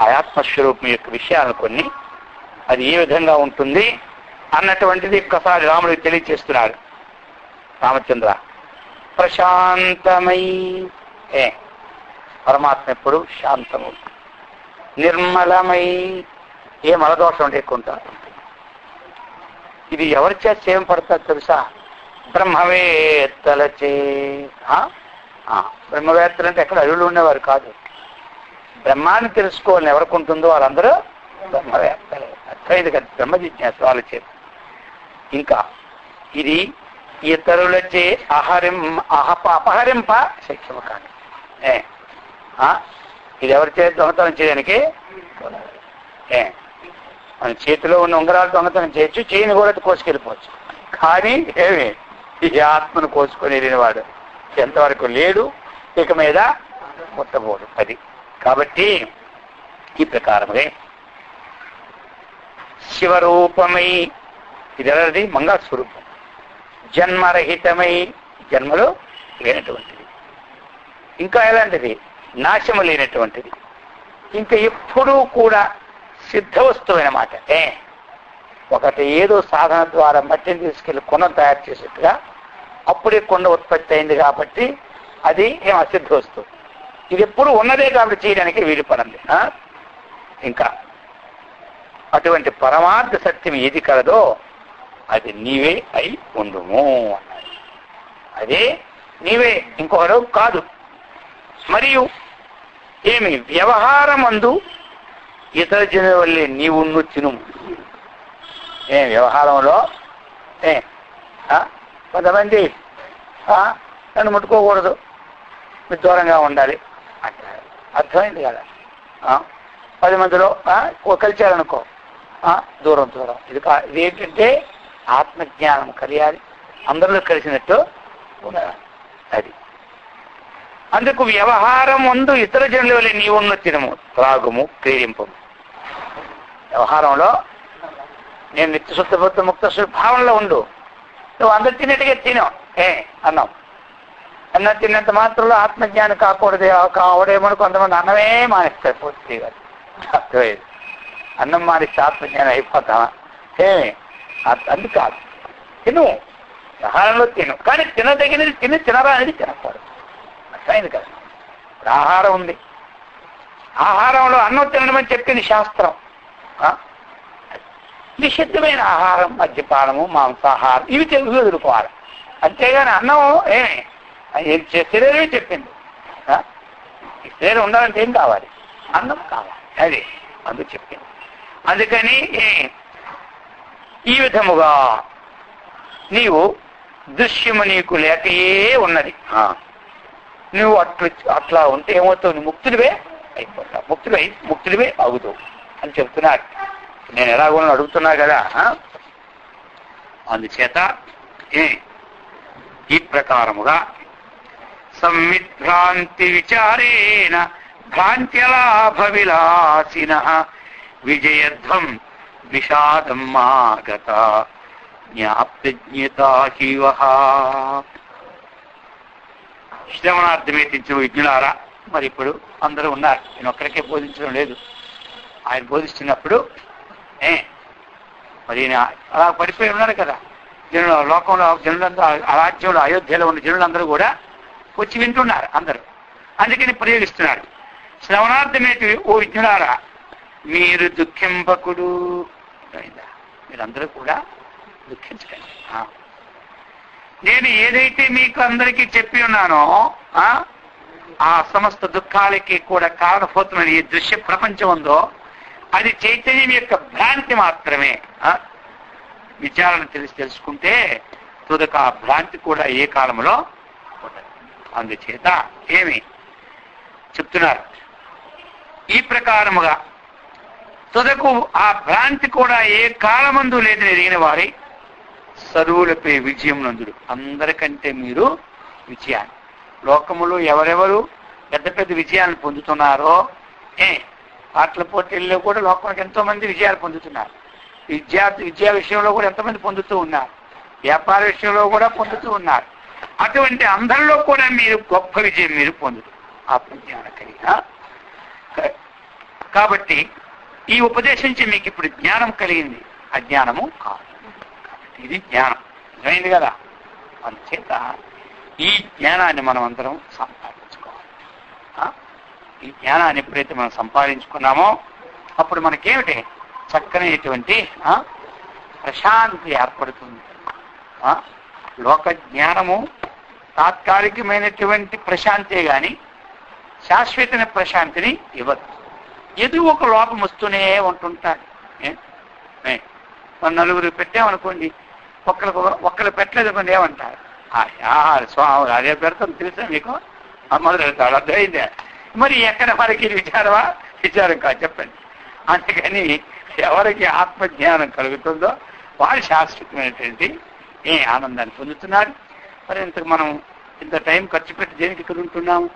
ఆత్మస్వరూపం యొక్క విషయాలు కొన్ని, అది ఏ విధంగా ఉంటుంది అన్నటువంటిది ఒక్కసారి రాముడికి తెలియచేస్తున్నారు. రామచంద్ర ప్రశాంతమై, పరమాత్మ ఎప్పుడు శాంతము, నిర్మలమై, ఏ మలదోషం లేకుండా. ఇది ఎవరి చేత సేవ పడతారు తెలుసా? బ్రహ్మవేత్తలచే. బ్రహ్మవేత్తలు అంటే ఎక్కడ అరువులు ఉండేవారు కాదు. బ్రహ్మాన్ని తెలుసుకోవాలని ఎవరికి ఉంటుందో వాళ్ళందరూ బ్రహ్మవేత్తలే. అర్థమైంది కదా, బ్రహ్మ జిజ్ఞాస వాళ్ళ చేత. ఇంకా ఇది ఇతరులచే అపహరింప శక్యము కాదు. ఇది ఎవరి చేత దొంగతనం చేయడానికి? మన చేతిలో ఉన్న ఉంగరాలు దొంగతనం చేయొచ్చు, చేయని కూడా కోసుకెళ్ళిపోవచ్చు. కానీ ఏమి ఈ ఆత్మను కోసుకొని వెళ్ళినవాడు ఎంతవరకు లేడు, ఇక మీద ముట్టబోడు. అది కాబట్టి ఈ ప్రకారమే శివరూపమై, ఇది ఎవరిది? మంగళ స్వరూపం. జన్మరహితమై, జన్మలు లేనటువంటిది. ఇంకా ఎలాంటిది? నాశము లేనటువంటిది. ఇంకా ఎప్పుడూ కూడా సిద్ధ వస్తువు అన్నమాట. ఒకటి ఏదో సాధన ద్వారా మట్టిని తీసుకెళ్లి కొండ తయారు చేసేట్టుగా అప్పుడే కొండ ఉత్పత్తి అయింది కాబట్టి అది ఏం అసిద్ధ వస్తువు. ఇది ఎప్పుడు ఉన్నదే కాబట్టి చేయడానికి వీలు పడింది. ఇంకా అటువంటి పరమార్థ సత్యం ఏది కలదో అది నీవే అయి ఉండుము అన్నాడు. అదే నీవే, ఇంకొకరు కాదు. మరియు ఏమి వ్యవహారమందు ఇతర జనుల వల్లే నీవున్ను తినుము. వ్యవహారంలో కొంతమంది నన్ను ముట్టుకోకూడదు, మీరు దూరంగా ఉండాలి అంటారు. అర్థమైంది కదా. 10 మందిలో కలిచారనుకో, దూరం దూరం. ఇది ఏంటంటే ఆత్మజ్ఞానం కలియాలి, అందరిలో కలిసినట్టు అది అందుకు వ్యవహారం ముందు ఇతర జనుల వల్ల నీవున్న తినము త్రాగుము ప్రేరింపము. వ్యవహారంలో నేను నిత్యశుద్ధ ముక్త భావనలో ఉండు. నువ్వు అందరు తిన్నట్టుగా తిను అన్నాం. అన్నం తిన్నంత మాత్రంలో ఆత్మజ్ఞానం కావడేమో కొంతమంది అన్నమే మానేస్తారు పూర్తిగా. అర్థమయ్యేది అన్నం మానేస్తే ఆత్మజ్ఞానం అయిపోతామా? అందుకు కాదు, తిను, ఆహారంలో తిను, కానీ తినదగినది తినరా అనేది తినకూడదు. అర్థమైంది కదా. ఆహారం ఉంది, ఆహారంలో అన్నం తినడమని చెప్పింది శాస్త్రం. నిషిద్ధమైన ఆహారం మద్యపానము మాంసాహారం ఇవి ఎదుర్కోవాలి. అంతేగాని అన్నం శరీరమే చెప్పింది. ఈ శరీరం ఉండాలంటే ఏం కావాలి? అన్నం కావాలి. అదే అందుకు చెప్పింది. అందుకని ఈ విధముగా నీవు దృశ్యము నీకు లేకయే ఉన్నది. నువ్వు అట్లా ఉంటే ఏమవుతావు? నువ్వు ముక్తుడివే అయిపోతావు. ముక్తుడివే అవుతావు అని చెప్తున్నాడు. నేను ఎలాగో అడుగుతున్నా కదా. అందుచేత ఈ ప్రకారముగా సంవిభ్రాంతి విచారేణ భ్రాంత్యలాభ విలాసిన విజయధ్వం విషాదం మాగత జ్ఞాప్తజ్ఞతా శివ. శ్రవణార్థమేతించిన విజ్ఞులారా, మరి ఇప్పుడు అందరూ ఉన్నారు. నేను ఒక్కరికే బోధించడం లేదు. ఆయన బోధిస్తున్నప్పుడు మరి అలా పడిపోయి ఉన్నారు కదా జనులు. లోకంలో జనులందరూ, రాజ్యంలో అయోధ్యలో ఉన్న జనులందరూ కూడా వచ్చి వింటున్నారు అందరూ. అందుకని ప్రయోగిస్తున్నాడు. శ్రవణార్థమేటి ఓ విజ్ఞులారా, మీరు దుఃఖింపకుడు. మీరందరూ కూడా దుఃఖించకండి. నేను ఏదైతే మీకు అందరికీ చెప్పి ఉన్నానో ఆ సమస్త దుఃఖాలకి కూడా కారణభూతమైన ఈ దృశ్య ప్రపంచం ఉందో అది చైతన్యం యొక్క భ్రాంతి మాత్రమే. విచారణ తెలుసుకుంటే తుదక ఆ భ్రాంతి కూడా ఏ కాలంలో ఉండదు. అందుచేత ఏమి చెప్తున్నారు? ఈ ప్రకారముగా తుదకు ఆ భ్రాంతి కూడా ఏ కాలమందు లేదని ఎదిగిన వారి సర్వులపై విజయం నందుడు. అందరికంటే మీరు విజయాన్ని, లోకములో ఎవరెవరు పెద్ద పెద్ద విజయాలను పొందుతున్నారో, ఆటల పోటీల్లో కూడా లోకానికి ఎంతో మంది విజయాలు పొందుతున్నారు. విద్యా విషయంలో కూడా ఎంతమంది పొందుతూ ఉన్నారు. వ్యాపార విషయంలో కూడా పొందుతూ ఉన్నారు. అటువంటి అందరిలో కూడా మీరు గొప్ప విజయం మీరు పొందుతారు ఆత్మజ్ఞాన కలిగిన. కాబట్టి ఈ ఉపదేశించి మీకు ఇప్పుడు జ్ఞానం కలిగింది, అజ్ఞానము కాదు. కాబట్టి ఇది జ్ఞానం అయింది కదా. అందుచేత ఈ జ్ఞానాన్ని మనం అందరం సంపాదించుకోవాలి. ఈ జ్ఞానాన్ని ఎప్పుడైతే మనం సంపాదించుకున్నామో అప్పుడు మనకేమిటి చక్కనైనటువంటి ప్రశాంతి ఏర్పడుతుంది. లోక జ్ఞానము తాత్కాలికమైనటువంటి ప్రశాంతే గాని శాశ్వతమైన ప్రశాంతిని ఇవ్వదు. ఏదో ఒక లోపం వస్తూనే ఉంటుంటారు. నలుగురు పెట్టామనుకోండి, ఒక్కరు పెట్టలేదు అనుకోండి, ఏమంటారు? స్వామి అదే పెడతాం తెలుసా మీకు? మొదలు పెడతాడు. అర్థమైందే. మరి ఎక్కడ మనకి విచారం కాదు చెప్పండి. అందుకని ఎవరికి ఆత్మజ్ఞానం కలుగుతుందో వారు శాశ్వతమైనటువంటి ఆనందాన్ని పొందుతున్నారు. మరి ఇంతకు మనం ఇంత టైం ఖర్చు పెట్టి దేనికి ఇక్కడ ఉంటున్నాము?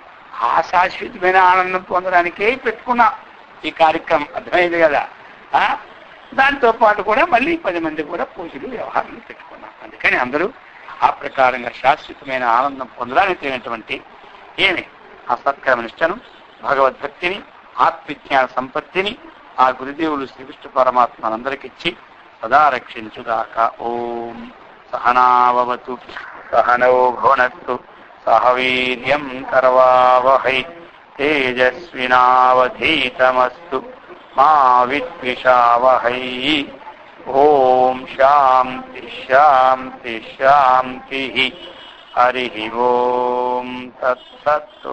ఆ శాశ్వతమైన ఆనందం పొందడానికే పెట్టుకున్నాం ఈ కార్యక్రమం. అర్థమైంది కదా. దాంతో పాటు కూడా మళ్ళీ 10 మంది కూడా పూజలు వ్యవహారాలు పెట్టుకున్నాం. అందుకని అందరూ ఆ ప్రకారంగా శాశ్వతమైన ఆనందం పొందడానికి తగినటువంటి ఆ సత్కర్మ నిష్టను, భగవద్భక్తిని, ఆత్మజ్ఞాన సంపత్తిని ఆ గురుదేవులు శ్రీకృష్ణ పరమాత్మ అందరికిచ్చి సదా రక్షించుగాక. ఓం సహనావతు సహనౌ భునత్తు సహ వీర్యం కర్వావహై తేజస్వినావధీతమస్తు మా విద్విషావహై. ఓం శాంతి శాంతి శాంతి. హరి ఓం తత్సత్.